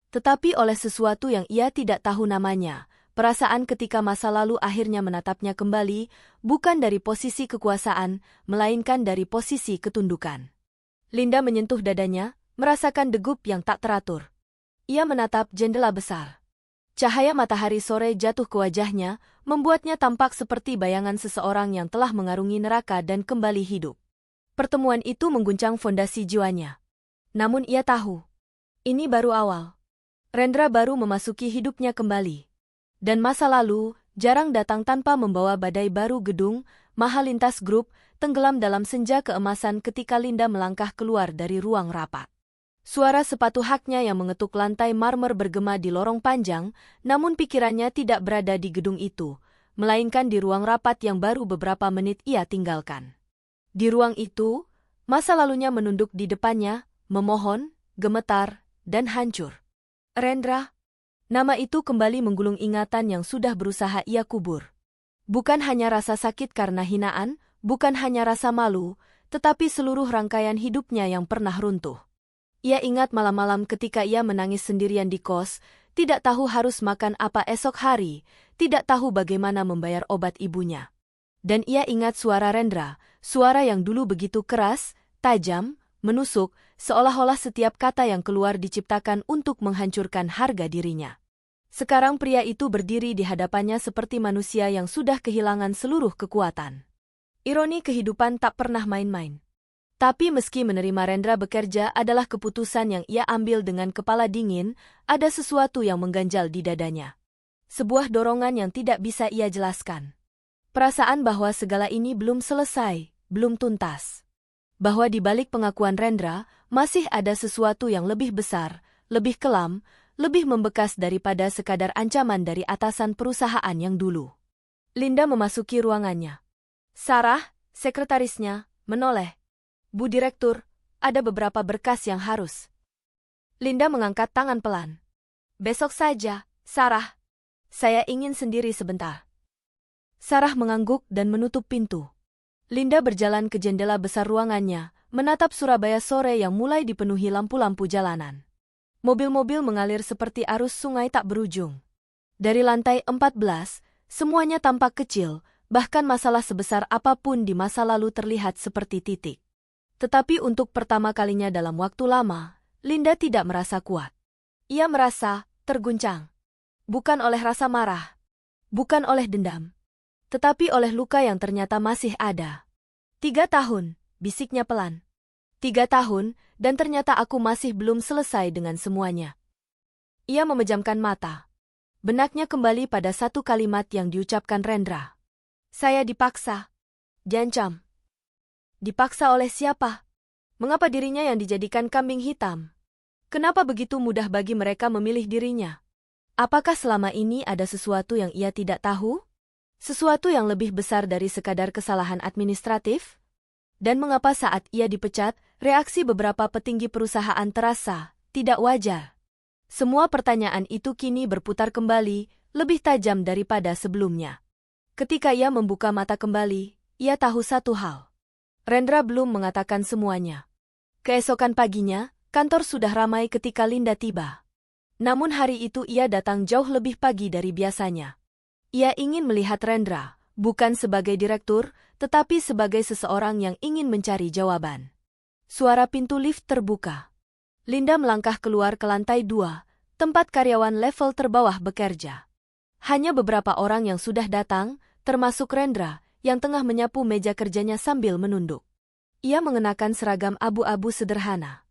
Tetapi oleh sesuatu yang ia tidak tahu namanya. Perasaan ketika masa lalu akhirnya menatapnya kembali, bukan dari posisi kekuasaan, melainkan dari posisi ketundukan. Linda menyentuh dadanya, merasakan degup yang tak teratur. Ia menatap jendela besar. Cahaya matahari sore jatuh ke wajahnya, membuatnya tampak seperti bayangan seseorang yang telah mengarungi neraka dan kembali hidup. Pertemuan itu mengguncang fondasi jiwanya. Namun ia tahu, ini baru awal. Rendra baru memasuki hidupnya kembali. Dan masa lalu, jarang datang tanpa membawa badai baru. Gedung, mahal lintas grup, tenggelam dalam senja keemasan ketika Linda melangkah keluar dari ruang rapat. Suara sepatu haknya yang mengetuk lantai marmer bergema di lorong panjang, namun pikirannya tidak berada di gedung itu, melainkan di ruang rapat yang baru beberapa menit ia tinggalkan. Di ruang itu, masa lalunya menunduk di depannya, memohon, gemetar, dan hancur. Rendra. Nama itu kembali menggulung ingatan yang sudah berusaha ia kubur. Bukan hanya rasa sakit karena hinaan, bukan hanya rasa malu, tetapi seluruh rangkaian hidupnya yang pernah runtuh. Ia ingat malam-malam ketika ia menangis sendirian di kos, tidak tahu harus makan apa esok hari, tidak tahu bagaimana membayar obat ibunya. Dan ia ingat suara Rendra, suara yang dulu begitu keras, tajam, menusuk, seolah-olah setiap kata yang keluar diciptakan untuk menghancurkan harga dirinya. Sekarang pria itu berdiri di hadapannya seperti manusia yang sudah kehilangan seluruh kekuatan. Ironi kehidupan tak pernah main-main. Tapi meski menerima Rendra bekerja adalah keputusan yang ia ambil dengan kepala dingin, ada sesuatu yang mengganjal di dadanya. Sebuah dorongan yang tidak bisa ia jelaskan. Perasaan bahwa segala ini belum selesai, belum tuntas. Bahwa di balik pengakuan Rendra, masih ada sesuatu yang lebih besar, lebih kelam, lebih membekas daripada sekadar ancaman dari atasan perusahaan yang dulu. Linda memasuki ruangannya. Sarah, sekretarisnya, menoleh. "Bu Direktur, ada beberapa berkas yang harus." Linda mengangkat tangan pelan. "Besok saja, Sarah. Saya ingin sendiri sebentar." Sarah mengangguk dan menutup pintu. Linda berjalan ke jendela besar ruangannya, menatap Surabaya sore yang mulai dipenuhi lampu-lampu jalanan. Mobil-mobil mengalir seperti arus sungai tak berujung. Dari lantai 14, semuanya tampak kecil, bahkan masalah sebesar apapun di masa lalu terlihat seperti titik. Tetapi untuk pertama kalinya dalam waktu lama, Linda tidak merasa kuat. Ia merasa terguncang. Bukan oleh rasa marah, bukan oleh dendam, tetapi oleh luka yang ternyata masih ada. 3 tahun, bisiknya pelan. 3 tahun, dan ternyata aku masih belum selesai dengan semuanya. Ia memejamkan mata. Benaknya kembali pada satu kalimat yang diucapkan Rendra. "Saya dipaksa." Diancam. Dipaksa oleh siapa? Mengapa dirinya yang dijadikan kambing hitam? Kenapa begitu mudah bagi mereka memilih dirinya? Apakah selama ini ada sesuatu yang ia tidak tahu? Sesuatu yang lebih besar dari sekadar kesalahan administratif? Dan mengapa saat ia dipecat, reaksi beberapa petinggi perusahaan terasa tidak wajar? Semua pertanyaan itu kini berputar kembali, lebih tajam daripada sebelumnya. Ketika ia membuka mata kembali, ia tahu satu hal. Rendra belum mengatakan semuanya. Keesokan paginya, kantor sudah ramai ketika Linda tiba. Namun hari itu ia datang jauh lebih pagi dari biasanya. Ia ingin melihat Rendra, bukan sebagai direktur, tetapi sebagai seseorang yang ingin mencari jawaban. Suara pintu lift terbuka. Linda melangkah keluar ke lantai 2, tempat karyawan level terbawah bekerja. Hanya beberapa orang yang sudah datang, termasuk Rendra, yang tengah menyapu meja kerjanya sambil menunduk. Ia mengenakan seragam abu-abu sederhana.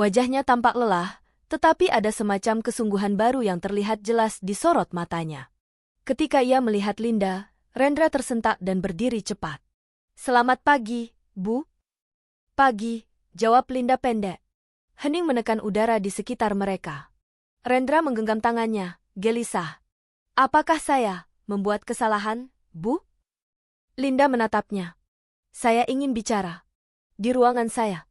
Wajahnya tampak lelah, tetapi ada semacam kesungguhan baru yang terlihat jelas di sorot matanya. Ketika ia melihat Linda, Rendra tersentak dan berdiri cepat. "Selamat pagi, Bu." "Pagi," jawab Linda pendek. Hening menekan udara di sekitar mereka. Rendra menggenggam tangannya, gelisah. "Apakah saya membuat kesalahan, Bu?" Linda menatapnya. "Saya ingin bicara. Di ruangan saya."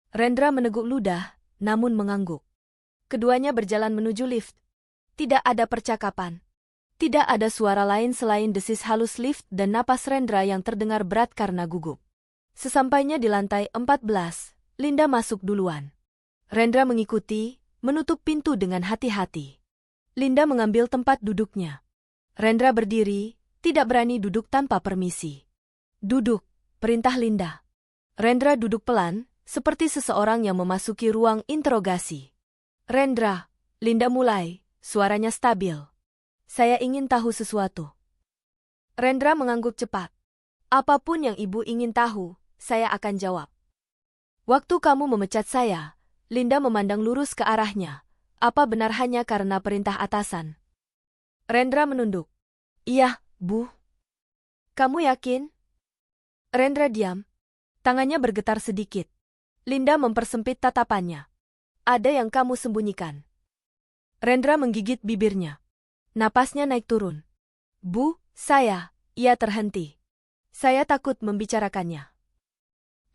Rendra meneguk ludah, namun mengangguk. Keduanya berjalan menuju lift. Tidak ada percakapan. Tidak ada suara lain selain desis halus lift dan napas Rendra yang terdengar berat karena gugup. Sesampainya di lantai 14, Linda masuk duluan. Rendra mengikuti, menutup pintu dengan hati-hati. Linda mengambil tempat duduknya. Rendra berdiri, tidak berani duduk tanpa permisi. "Duduk," perintah Linda. Rendra duduk pelan, seperti seseorang yang memasuki ruang interogasi. "Rendra," Linda mulai, suaranya stabil. "Saya ingin tahu sesuatu." Rendra mengangguk cepat. "Apapun yang Ibu ingin tahu, saya akan jawab." "Waktu kamu memecat saya," Linda memandang lurus ke arahnya. "Apa benar hanya karena perintah atasan?" Rendra menunduk. "Iya, Bu." "Kamu yakin?" Rendra diam. Tangannya bergetar sedikit. Linda mempersempit tatapannya. "Ada yang kamu sembunyikan?" Rendra menggigit bibirnya. Napasnya naik turun. "Bu, ia terhenti. Saya takut membicarakannya."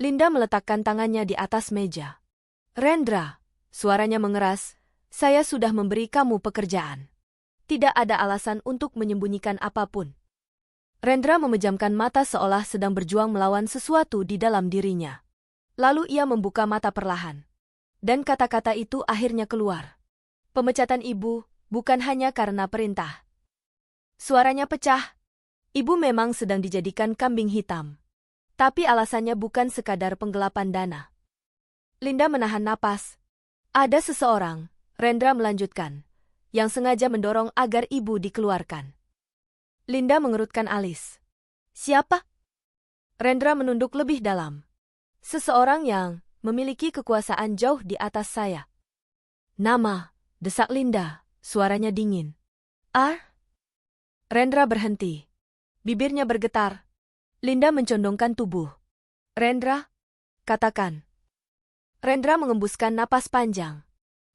Linda meletakkan tangannya di atas meja. "Rendra," suaranya mengeras, "saya sudah memberi kamu pekerjaan. Tidak ada alasan untuk menyembunyikan apapun." Rendra memejamkan mata seolah sedang berjuang melawan sesuatu di dalam dirinya. Lalu ia membuka mata perlahan. Dan kata-kata itu akhirnya keluar. "Pemecatan Ibu bukan hanya karena perintah." Suaranya pecah. "Ibu memang sedang dijadikan kambing hitam. Tapi alasannya bukan sekadar penggelapan dana." Linda menahan napas. "Ada seseorang," Rendra melanjutkan, "yang sengaja mendorong agar Ibu dikeluarkan." Linda mengerutkan alis. "Siapa?" Rendra menunduk lebih dalam. "Seseorang yang memiliki kekuasaan jauh di atas saya." "Nama," desak Linda, suaranya dingin. Rendra berhenti. Bibirnya bergetar. Linda mencondongkan tubuh. "Rendra, katakan." Rendra mengembuskan napas panjang.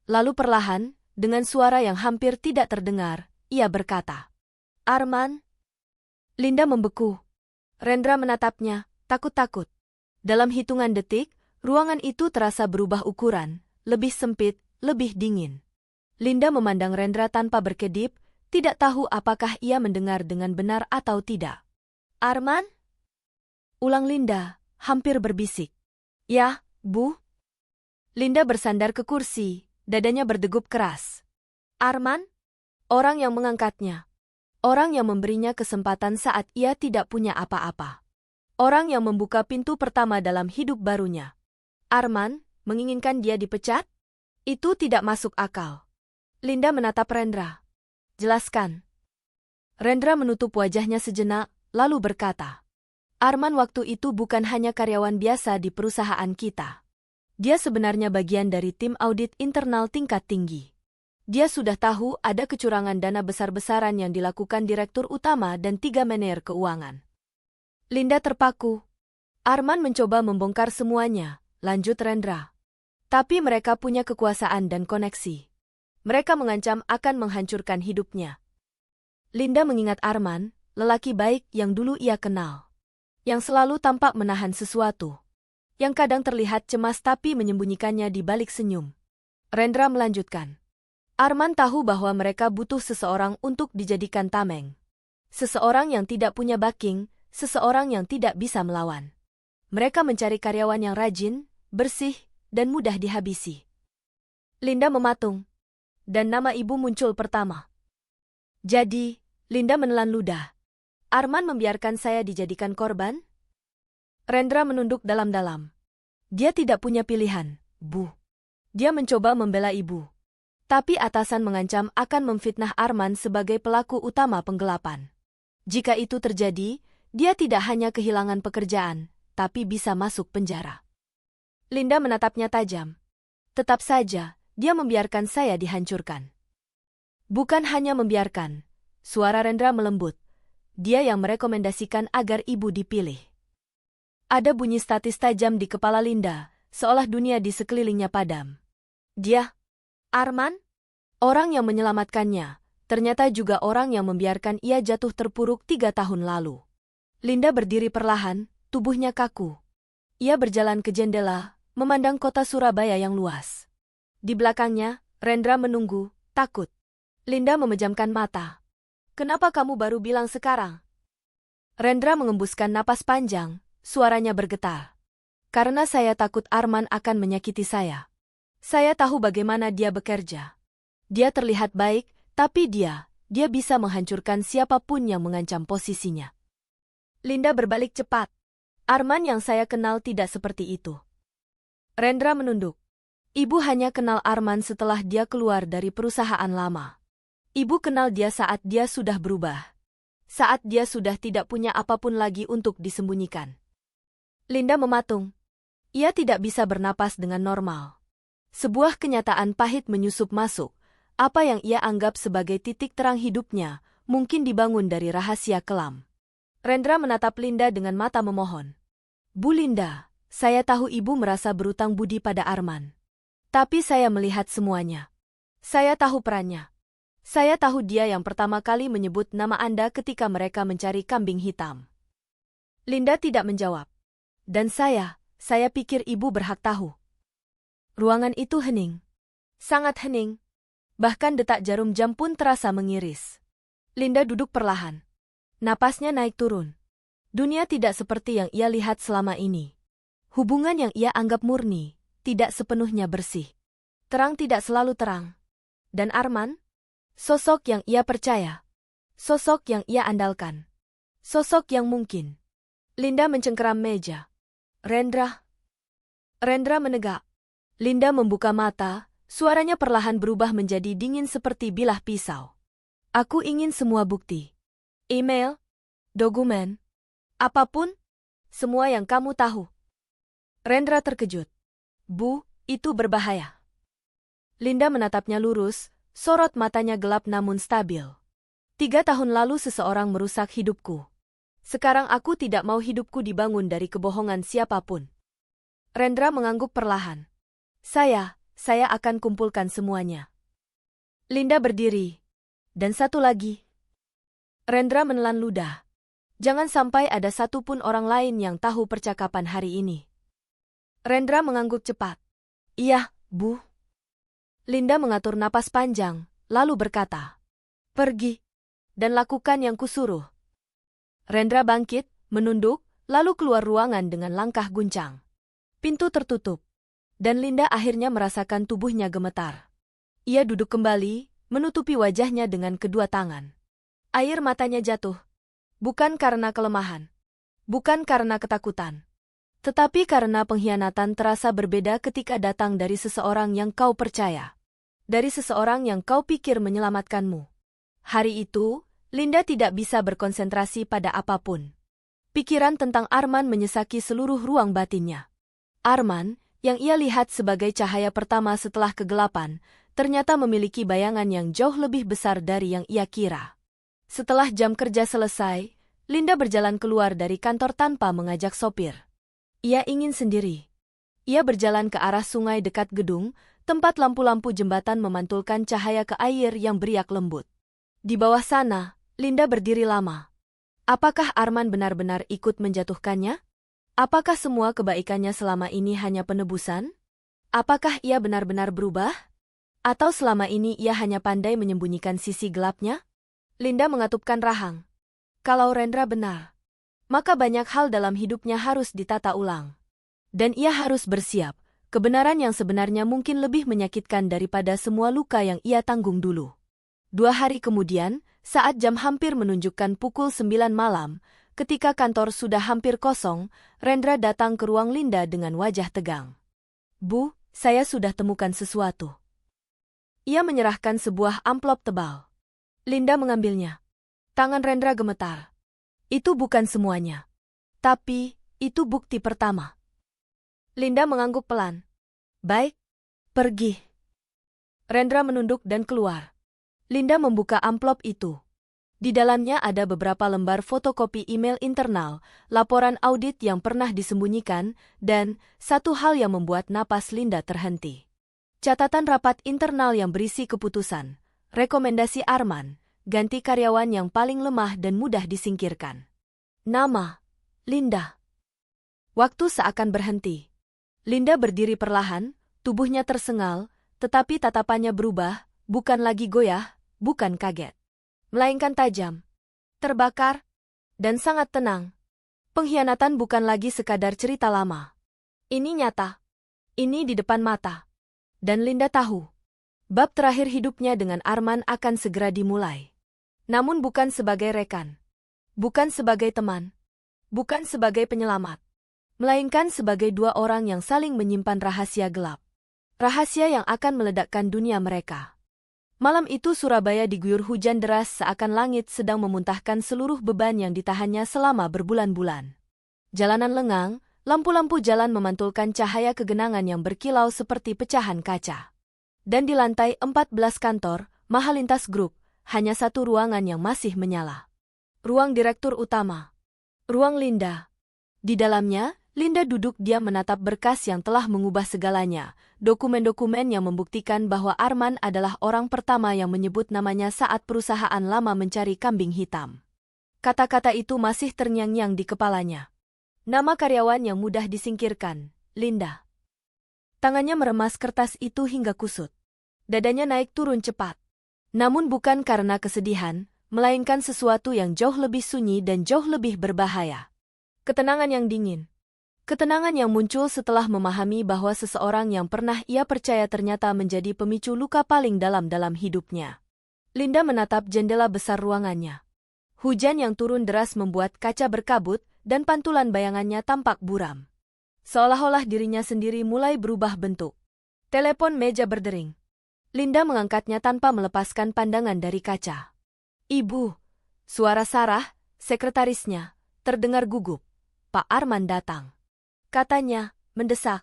Lalu perlahan, dengan suara yang hampir tidak terdengar, ia berkata, "Arman." Linda membeku. Rendra menatapnya, takut-takut. Dalam hitungan detik, ruangan itu terasa berubah ukuran, lebih sempit, lebih dingin. Linda memandang Rendra tanpa berkedip, tidak tahu apakah ia mendengar dengan benar atau tidak. "Arman?" ulang Linda, hampir berbisik. "Ya, Bu." Linda bersandar ke kursi, dadanya berdegup keras. "Arman?" Orang yang mengangkatnya. Orang yang memberinya kesempatan saat ia tidak punya apa-apa. Orang yang membuka pintu pertama dalam hidup barunya. Arman, menginginkan dia dipecat? Itu tidak masuk akal. Linda menatap Rendra. "Jelaskan." Rendra menutup wajahnya sejenak, lalu berkata, "Arman waktu itu bukan hanya karyawan biasa di perusahaan kita. Dia sebenarnya bagian dari tim audit internal tingkat tinggi. Dia sudah tahu ada kecurangan dana besar-besaran yang dilakukan direktur utama dan 3 manajer keuangan." Linda terpaku. "Arman mencoba membongkar semuanya," lanjut Rendra. "Tapi mereka punya kekuasaan dan koneksi. Mereka mengancam akan menghancurkan hidupnya." Linda mengingat Arman, lelaki baik yang dulu ia kenal. Yang selalu tampak menahan sesuatu. Yang kadang terlihat cemas tapi menyembunyikannya di balik senyum. Rendra melanjutkan. Arman tahu bahwa mereka butuh seseorang untuk dijadikan tameng. Seseorang yang tidak punya backing, seseorang yang tidak bisa melawan. Mereka mencari karyawan yang rajin, bersih, dan mudah dihabisi. Linda mematung. Dan nama ibu muncul pertama. Jadi, Linda menelan ludah. Arman membiarkan saya dijadikan korban? Rendra menunduk dalam-dalam. Dia tidak punya pilihan, Bu. Dia mencoba membela ibu. Tapi atasan mengancam akan memfitnah Arman sebagai pelaku utama penggelapan. Jika itu terjadi, dia tidak hanya kehilangan pekerjaan, tapi bisa masuk penjara. Linda menatapnya tajam. Tetap saja, dia membiarkan saya dihancurkan. Bukan hanya membiarkan, suara Rendra melembut. Dia yang merekomendasikan agar ibu dipilih. Ada bunyi statis tajam di kepala Linda, seolah dunia di sekelilingnya padam. Dia, Arman? Orang yang menyelamatkannya, ternyata juga orang yang membiarkan ia jatuh terpuruk 3 tahun lalu. Linda berdiri perlahan, tubuhnya kaku. Ia berjalan ke jendela, memandang kota Surabaya yang luas. Di belakangnya, Rendra menunggu, takut. Linda memejamkan mata. Kenapa kamu baru bilang sekarang? Rendra mengembuskan napas panjang, suaranya bergetar. Karena saya takut Arman akan menyakiti saya. Saya tahu bagaimana dia bekerja. Dia terlihat baik, tapi dia bisa menghancurkan siapapun yang mengancam posisinya. Linda berbalik cepat. Arman yang saya kenal tidak seperti itu. Rendra menunduk. Ibu hanya kenal Arman setelah dia keluar dari perusahaan lama. Ibu kenal dia saat dia sudah berubah. Saat dia sudah tidak punya apapun lagi untuk disembunyikan. Linda mematung. Ia tidak bisa bernapas dengan normal. Sebuah kenyataan pahit menyusup masuk. Apa yang ia anggap sebagai titik terang hidupnya, mungkin dibangun dari rahasia kelam. Rendra menatap Linda dengan mata memohon. Bu Linda, saya tahu ibu merasa berutang budi pada Arman. Tapi saya melihat semuanya. Saya tahu perannya. Saya tahu dia yang pertama kali menyebut nama Anda ketika mereka mencari kambing hitam. Linda tidak menjawab. Dan saya pikir ibu berhak tahu. Ruangan itu hening. Sangat hening. Bahkan detak jarum jam pun terasa mengiris. Linda duduk perlahan. Napasnya naik turun. Dunia tidak seperti yang ia lihat selama ini. Hubungan yang ia anggap murni, tidak sepenuhnya bersih. Terang tidak selalu terang. Dan Arman? Sosok yang ia percaya. Sosok yang ia andalkan. Sosok yang mungkin. Linda mencengkeram meja. Rendra. Rendra menegak. Linda membuka mata, suaranya perlahan berubah menjadi dingin seperti bilah pisau. Aku ingin semua bukti. Email, dokumen, apapun, semua yang kamu tahu. Rendra terkejut. Bu, itu berbahaya. Linda menatapnya lurus, sorot matanya gelap namun stabil. 3 tahun lalu seseorang merusak hidupku. Sekarang aku tidak mau hidupku dibangun dari kebohongan siapapun. Rendra mengangguk perlahan. Saya akan kumpulkan semuanya. Linda berdiri. Dan satu lagi. Rendra menelan ludah. Jangan sampai ada satupun orang lain yang tahu percakapan hari ini. Rendra mengangguk cepat. Iya, Bu. Linda mengatur napas panjang, lalu berkata, pergi, dan lakukan yang kusuruh. Rendra bangkit, menunduk, lalu keluar ruangan dengan langkah guncang. Pintu tertutup, dan Linda akhirnya merasakan tubuhnya gemetar. Ia duduk kembali, menutupi wajahnya dengan kedua tangan. Air matanya jatuh, bukan karena kelemahan, bukan karena ketakutan. Tetapi karena pengkhianatan terasa berbeda ketika datang dari seseorang yang kau percaya. Dari seseorang yang kau pikir menyelamatkanmu. Hari itu, Linda tidak bisa berkonsentrasi pada apapun. Pikiran tentang Arman menyesaki seluruh ruang batinnya. Arman, yang ia lihat sebagai cahaya pertama setelah kegelapan, ternyata memiliki bayangan yang jauh lebih besar dari yang ia kira. Setelah jam kerja selesai, Linda berjalan keluar dari kantor tanpa mengajak sopir. Ia ingin sendiri. Ia berjalan ke arah sungai dekat gedung, tempat lampu-lampu jembatan memantulkan cahaya ke air yang beriak lembut. Di bawah sana, Linda berdiri lama. Apakah Arman benar-benar ikut menjatuhkannya? Apakah semua kebaikannya selama ini hanya penebusan? Apakah ia benar-benar berubah? Atau selama ini ia hanya pandai menyembunyikan sisi gelapnya? Linda mengatupkan rahang. Kalau Rendra benar, maka banyak hal dalam hidupnya harus ditata ulang. Dan ia harus bersiap. Kebenaran yang sebenarnya mungkin lebih menyakitkan daripada semua luka yang ia tanggung dulu. 2 hari kemudian, saat jam hampir menunjukkan pukul 9 malam, ketika kantor sudah hampir kosong, Rendra datang ke ruang Linda dengan wajah tegang. Bu, saya sudah temukan sesuatu. Ia menyerahkan sebuah amplop tebal. Linda mengambilnya. Tangan Rendra gemetar. Itu bukan semuanya. Tapi, itu bukti pertama. Linda mengangguk pelan. Baik, pergi. Rendra menunduk dan keluar. Linda membuka amplop itu. Di dalamnya ada beberapa lembar fotokopi email internal, laporan audit yang pernah disembunyikan, dan satu hal yang membuat napas Linda terhenti. Catatan rapat internal yang berisi keputusan, rekomendasi Arman, ganti karyawan yang paling lemah dan mudah disingkirkan. Nama, Linda. Waktu seakan berhenti. Linda berdiri perlahan, tubuhnya tersengal, tetapi tatapannya berubah, bukan lagi goyah, bukan kaget. Melainkan tajam, terbakar, dan sangat tenang. Pengkhianatan bukan lagi sekadar cerita lama. Ini nyata. Ini di depan mata. Dan Linda tahu, bab terakhir hidupnya dengan Arman akan segera dimulai. Namun bukan sebagai rekan. Bukan sebagai teman. Bukan sebagai penyelamat. Melainkan sebagai 2 orang yang saling menyimpan rahasia gelap. Rahasia yang akan meledakkan dunia mereka. Malam itu Surabaya diguyur hujan deras seakan langit sedang memuntahkan seluruh beban yang ditahannya selama berbulan-bulan. Jalanan lengang, lampu-lampu jalan memantulkan cahaya kegenangan yang berkilau seperti pecahan kaca. Dan di lantai 14 kantor, Mahalintas Group, hanya satu ruangan yang masih menyala. Ruang direktur utama. Ruang Linda. Di dalamnya, Linda duduk diam menatap berkas yang telah mengubah segalanya, dokumen-dokumen yang membuktikan bahwa Arman adalah orang pertama yang menyebut namanya saat perusahaan lama mencari kambing hitam. Kata-kata itu masih terngiang-ngiang di kepalanya. Nama karyawan yang mudah disingkirkan, Linda. Tangannya meremas kertas itu hingga kusut. Dadanya naik turun cepat. Namun bukan karena kesedihan, melainkan sesuatu yang jauh lebih sunyi dan jauh lebih berbahaya. Ketenangan yang dingin. Ketenangan yang muncul setelah memahami bahwa seseorang yang pernah ia percaya ternyata menjadi pemicu luka paling dalam hidupnya. Linda menatap jendela besar ruangannya. Hujan yang turun deras membuat kaca berkabut dan pantulan bayangannya tampak buram. Seolah-olah dirinya sendiri mulai berubah bentuk. Telepon meja berdering. Linda mengangkatnya tanpa melepaskan pandangan dari kaca. Ibu, suara Sarah, sekretarisnya, terdengar gugup. Pak Arman datang. Katanya, mendesak.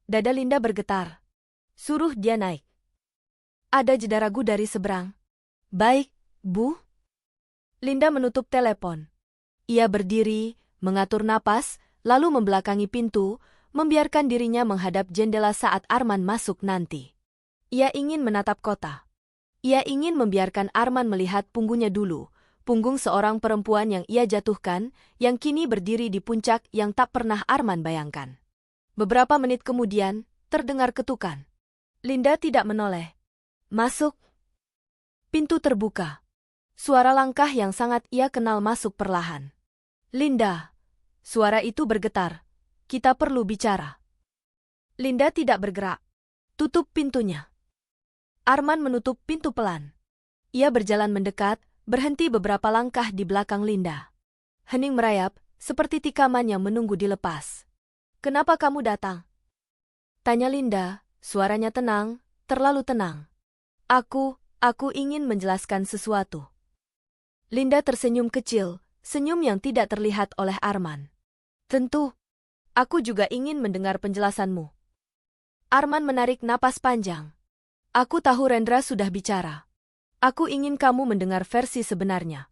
Dada Linda bergetar. Suruh dia naik. Ada jeda ragu dari seberang. Baik, Bu. Linda menutup telepon. Ia berdiri, mengatur napas, lalu membelakangi pintu, membiarkan dirinya menghadap jendela saat Arman masuk nanti. Ia ingin menatap kota. Ia ingin membiarkan Arman melihat punggungnya dulu, punggung seorang perempuan yang ia jatuhkan, yang kini berdiri di puncak yang tak pernah Arman bayangkan. Beberapa menit kemudian, terdengar ketukan. Linda tidak menoleh. Masuk. Pintu terbuka. Suara langkah yang sangat ia kenal masuk perlahan. Linda. Suara itu bergetar. Kita perlu bicara. Linda tidak bergerak. Tutup pintunya. Arman menutup pintu pelan. Ia berjalan mendekat, berhenti beberapa langkah di belakang Linda. Hening merayap, seperti tikaman yang menunggu dilepas. Kenapa kamu datang? Tanya Linda, suaranya tenang, terlalu tenang. Aku ingin menjelaskan sesuatu. Linda tersenyum kecil, senyum yang tidak terlihat oleh Arman. Tentu, aku juga ingin mendengar penjelasanmu. Arman menarik napas panjang. Aku tahu Rendra sudah bicara. Aku ingin kamu mendengar versi sebenarnya.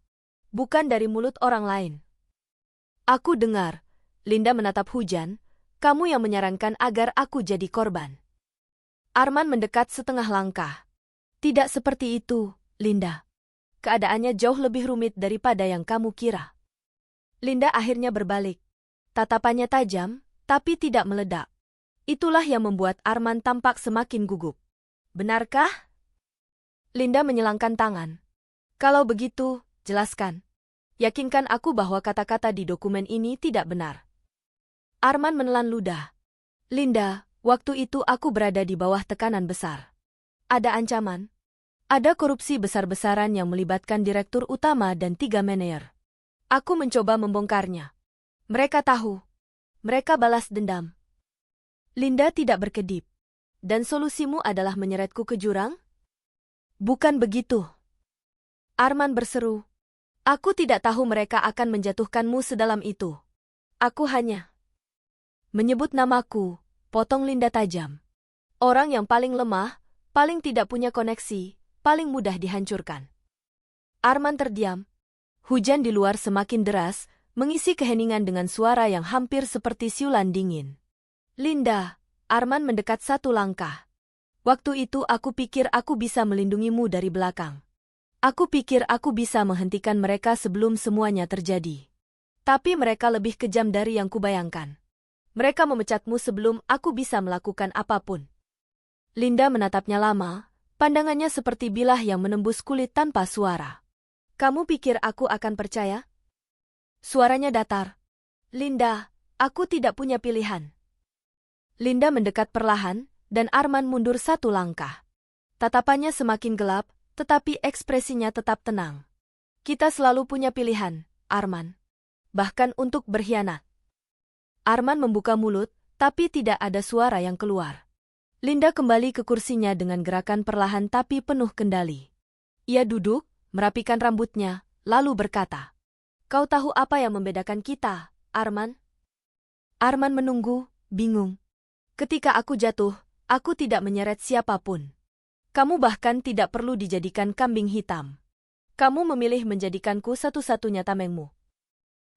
Bukan dari mulut orang lain. Aku dengar, Linda menatap hujan, kamu yang menyarankan agar aku jadi korban. Arman mendekat setengah langkah. Tidak seperti itu, Linda. keadaannya jauh lebih rumit daripada yang kamu kira. Linda akhirnya berbalik. Tatapannya tajam, tapi tidak meledak. Itulah yang membuat Arman tampak semakin gugup. Benarkah? Linda menyilangkan tangan. Kalau begitu, jelaskan. Yakinkan aku bahwa kata-kata di dokumen ini tidak benar. Arman menelan ludah. Linda, waktu itu aku berada di bawah tekanan besar. Ada ancaman. Ada korupsi besar-besaran yang melibatkan direktur utama dan 3 manajer. Aku mencoba membongkarnya. Mereka tahu. Mereka balas dendam. Linda tidak berkedip. Dan solusimu adalah menyeretku ke jurang? Bukan begitu. Arman berseru. Aku tidak tahu mereka akan menjatuhkanmu sedalam itu. Aku hanya menyebut namaku, potong Linda tajam. Orang yang paling lemah, paling tidak punya koneksi, paling mudah dihancurkan. Arman terdiam. Hujan di luar semakin deras, mengisi keheningan dengan suara yang hampir seperti siulan dingin. Linda, Arman mendekat 1 langkah. Waktu itu aku pikir aku bisa melindungimu dari belakang. Aku pikir aku bisa menghentikan mereka sebelum semuanya terjadi. Tapi mereka lebih kejam dari yang kubayangkan. Mereka memecatmu sebelum aku bisa melakukan apapun. Linda menatapnya lama, pandangannya seperti bilah yang menembus kulit tanpa suara. Kamu pikir aku akan percaya? Suaranya datar. Linda, aku tidak punya pilihan. Linda mendekat perlahan, dan Arman mundur 1 langkah. Tatapannya semakin gelap, tetapi ekspresinya tetap tenang. Kita selalu punya pilihan, Arman. Bahkan untuk berkhianat. Arman membuka mulut, tapi tidak ada suara yang keluar. Linda kembali ke kursinya dengan gerakan perlahan tapi penuh kendali. Ia duduk, merapikan rambutnya, lalu berkata, "Kau tahu apa yang membedakan kita, Arman?" Arman menunggu, bingung. Ketika aku jatuh, aku tidak menyeret siapapun. Kamu bahkan tidak perlu dijadikan kambing hitam. Kamu memilih menjadikanku satu-satunya tamengmu.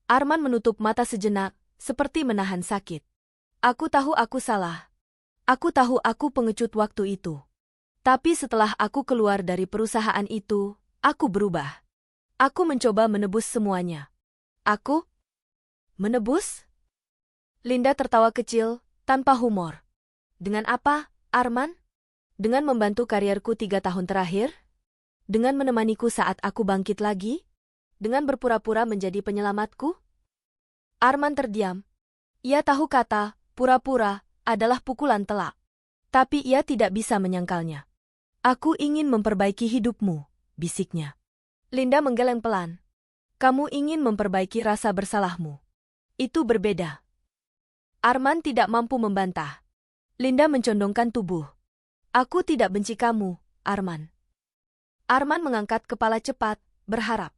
Arman menutup mata sejenak, seperti menahan sakit. Aku tahu aku salah. Aku tahu aku pengecut waktu itu. Tapi setelah aku keluar dari perusahaan itu, aku berubah. Aku mencoba menebus semuanya. Aku? Menebus? Linda tertawa kecil, tanpa humor. Dengan apa, Arman? Dengan membantu karierku 3 tahun terakhir? Dengan menemaniku saat aku bangkit lagi? Dengan berpura-pura menjadi penyelamatku? Arman terdiam. Ia tahu kata, pura-pura, adalah pukulan telak. Tapi ia tidak bisa menyangkalnya. Aku ingin memperbaiki hidupmu, bisiknya. Linda menggeleng pelan. Kamu ingin memperbaiki rasa bersalahmu. Itu berbeda. Arman tidak mampu membantah. Linda mencondongkan tubuh. Aku tidak benci kamu, Arman. Arman mengangkat kepala cepat, berharap.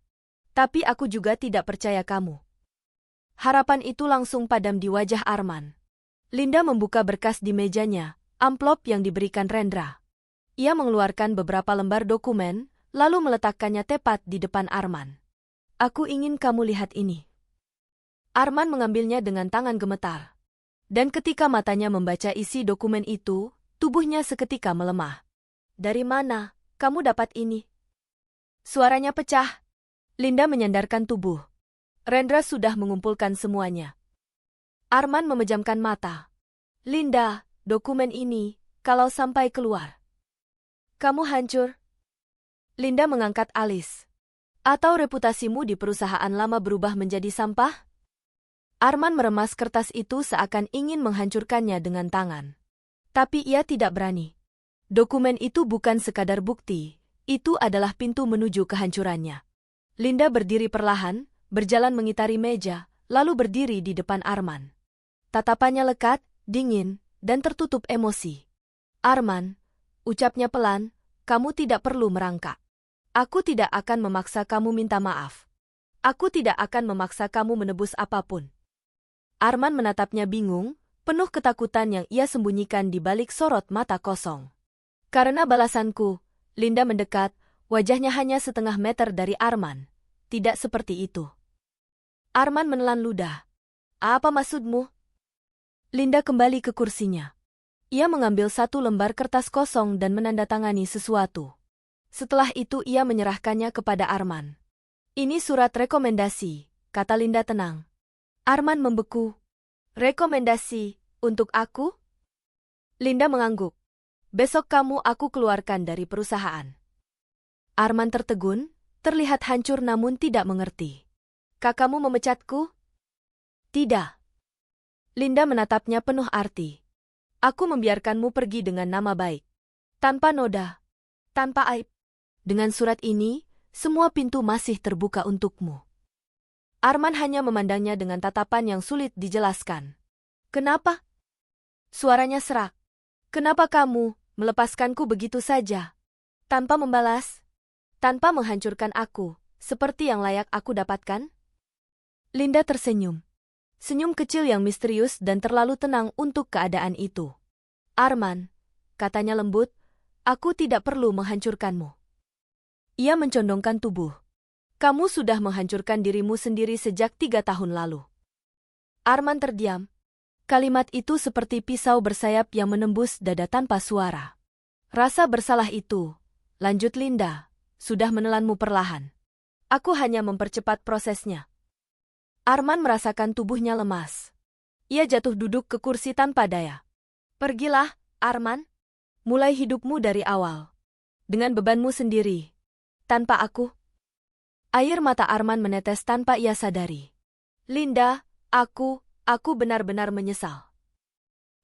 Tapi aku juga tidak percaya kamu. Harapan itu langsung padam di wajah Arman. Linda membuka berkas di mejanya, amplop yang diberikan Rendra. Ia mengeluarkan beberapa lembar dokumen, lalu meletakkannya tepat di depan Arman. Aku ingin kamu lihat ini. Arman mengambilnya dengan tangan gemetar. Dan ketika matanya membaca isi dokumen itu, tubuhnya seketika melemah. Dari mana kamu dapat ini? Suaranya pecah. Linda menyandarkan tubuh. Rendra sudah mengumpulkan semuanya. Arman memejamkan mata. Linda, dokumen ini, kalau sampai keluar. Kamu hancur. Linda mengangkat alis. Atau reputasimu di perusahaan lama berubah menjadi sampah? Arman meremas kertas itu seakan ingin menghancurkannya dengan tangan. Tapi ia tidak berani. Dokumen itu bukan sekadar bukti, itu adalah pintu menuju kehancurannya. Linda berdiri perlahan, berjalan mengitari meja, lalu berdiri di depan Arman. Tatapannya lekat, dingin, dan tertutup emosi. Arman, ucapnya pelan, kamu tidak perlu merangkak. Aku tidak akan memaksa kamu minta maaf. Aku tidak akan memaksa kamu menebus apapun. Arman menatapnya bingung, penuh ketakutan yang ia sembunyikan di balik sorot mata kosong. Karena balasanku, Linda mendekat, wajahnya hanya 1/2 meter dari Arman. Tidak seperti itu. Arman menelan ludah. Apa maksudmu? Linda kembali ke kursinya. Ia mengambil 1 lembar kertas kosong dan menandatangani sesuatu. Setelah itu ia menyerahkannya kepada Arman. Ini surat rekomendasi, kata Linda tenang. Arman membeku. Rekomendasi, untuk aku? Linda mengangguk. Besok kamu aku keluarkan dari perusahaan. Arman tertegun, terlihat hancur namun tidak mengerti. Kakakmu memecatku? Tidak. Linda menatapnya penuh arti. Aku membiarkanmu pergi dengan nama baik. Tanpa noda. Tanpa aib. Dengan surat ini, semua pintu masih terbuka untukmu. Arman hanya memandangnya dengan tatapan yang sulit dijelaskan. Kenapa? Suaranya serak. Kenapa kamu melepaskanku begitu saja? Tanpa membalas? Tanpa menghancurkan aku, seperti yang layak aku dapatkan? Linda tersenyum. Senyum kecil yang misterius dan terlalu tenang untuk keadaan itu. Arman, katanya lembut, aku tidak perlu menghancurkanmu. Ia mencondongkan tubuh. Kamu sudah menghancurkan dirimu sendiri sejak 3 tahun lalu. Arman terdiam. Kalimat itu seperti pisau bersayap yang menembus dada tanpa suara. Rasa bersalah itu, lanjut Linda, sudah menelanmu perlahan. Aku hanya mempercepat prosesnya. Arman merasakan tubuhnya lemas. Ia jatuh duduk ke kursi tanpa daya. Pergilah, Arman. Mulai hidupmu dari awal. Dengan bebanmu sendiri. Tanpa aku. Air mata Arman menetes tanpa ia sadari. Linda, aku benar-benar menyesal.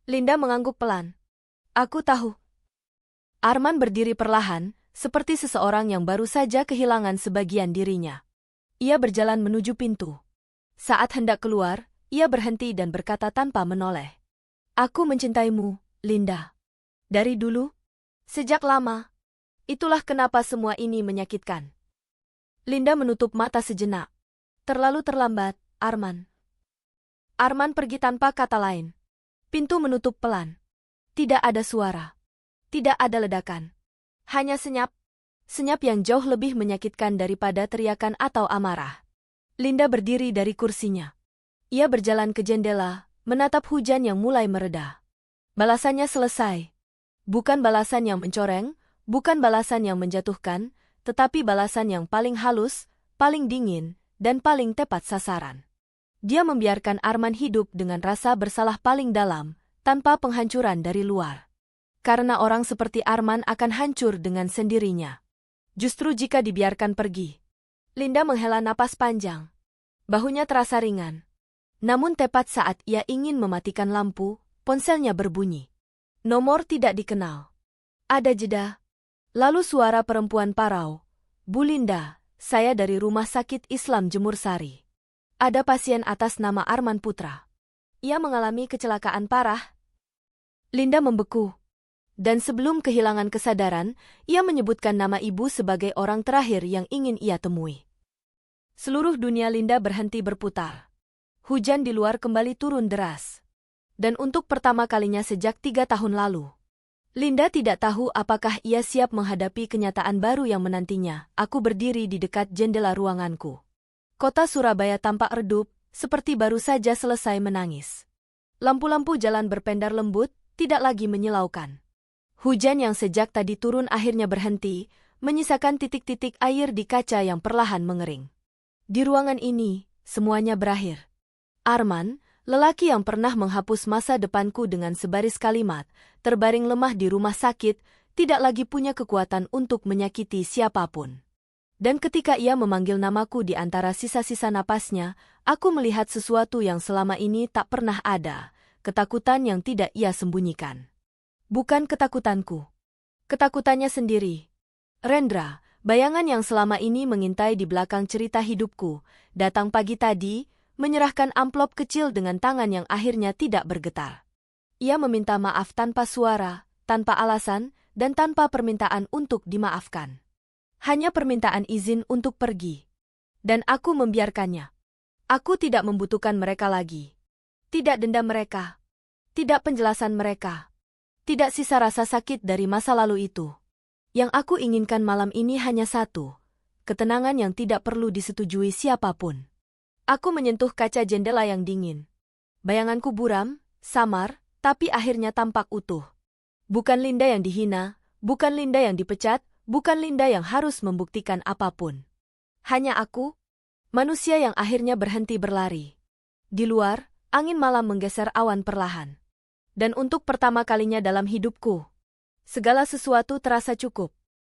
Linda mengangguk pelan. Aku tahu. Arman berdiri perlahan, seperti seseorang yang baru saja kehilangan sebagian dirinya. Ia berjalan menuju pintu. Saat hendak keluar, ia berhenti dan berkata tanpa menoleh. Aku mencintaimu, Linda. Dari dulu. Sejak lama. Itulah kenapa semua ini menyakitkan. Linda menutup mata sejenak. Terlalu terlambat, Arman. Arman pergi tanpa kata lain. Pintu menutup pelan. Tidak ada suara. Tidak ada ledakan. Hanya senyap. Senyap yang jauh lebih menyakitkan daripada teriakan atau amarah. Linda berdiri dari kursinya. Ia berjalan ke jendela, menatap hujan yang mulai mereda. Balasannya selesai. Bukan balasan yang mencoreng, bukan balasan yang menjatuhkan, tetapi balasan yang paling halus, paling dingin, dan paling tepat sasaran. Dia membiarkan Arman hidup dengan rasa bersalah paling dalam, tanpa penghancuran dari luar. Karena orang seperti Arman akan hancur dengan sendirinya. Justru jika dibiarkan pergi. Linda menghela napas panjang. Bahunya terasa ringan. Namun tepat saat ia ingin mematikan lampu, ponselnya berbunyi. Nomor tidak dikenal. Ada jeda. Lalu suara perempuan parau. Bu Linda, saya dari Rumah Sakit Islam Jemur Sari. Ada pasien atas nama Arman Putra. Ia mengalami kecelakaan parah. Linda membeku. Dan sebelum kehilangan kesadaran, ia menyebutkan nama ibu sebagai orang terakhir yang ingin ia temui. Seluruh dunia Linda berhenti berputar. Hujan di luar kembali turun deras. Dan untuk pertama kalinya sejak 3 tahun lalu. Linda tidak tahu apakah ia siap menghadapi kenyataan baru yang menantinya. Aku berdiri di dekat jendela ruanganku. Kota Surabaya tampak redup, seperti baru saja selesai menangis. Lampu-lampu jalan berpendar lembut, tidak lagi menyilaukan. Hujan yang sejak tadi turun akhirnya berhenti, menyisakan titik-titik air di kaca yang perlahan mengering. Di ruangan ini, semuanya berakhir. Arman, lelaki yang pernah menghapus masa depanku dengan sebaris kalimat, terbaring lemah di rumah sakit, tidak lagi punya kekuatan untuk menyakiti siapapun. Dan ketika ia memanggil namaku di antara sisa-sisa napasnya, aku melihat sesuatu yang selama ini tak pernah ada, ketakutan yang tidak ia sembunyikan. Bukan ketakutanku. Ketakutannya sendiri. Rendra, bayangan yang selama ini mengintai di belakang cerita hidupku, datang pagi tadi, menyerahkan amplop kecil dengan tangan yang akhirnya tidak bergetar. Ia meminta maaf tanpa suara, tanpa alasan, dan tanpa permintaan untuk dimaafkan. Hanya permintaan izin untuk pergi. Dan aku membiarkannya. Aku tidak membutuhkan mereka lagi. Tidak dendam mereka. Tidak penjelasan mereka. Tidak sisa rasa sakit dari masa lalu itu. Yang aku inginkan malam ini hanya satu, ketenangan yang tidak perlu disetujui siapapun. Aku menyentuh kaca jendela yang dingin. Bayanganku buram, samar, tapi akhirnya tampak utuh. Bukan Linda yang dihina, bukan Linda yang dipecat, Bukan Linda yang harus membuktikan apapun. Hanya aku, manusia yang akhirnya berhenti berlari. Di luar, angin malam menggeser awan perlahan. Dan untuk pertama kalinya dalam hidupku, segala sesuatu terasa cukup.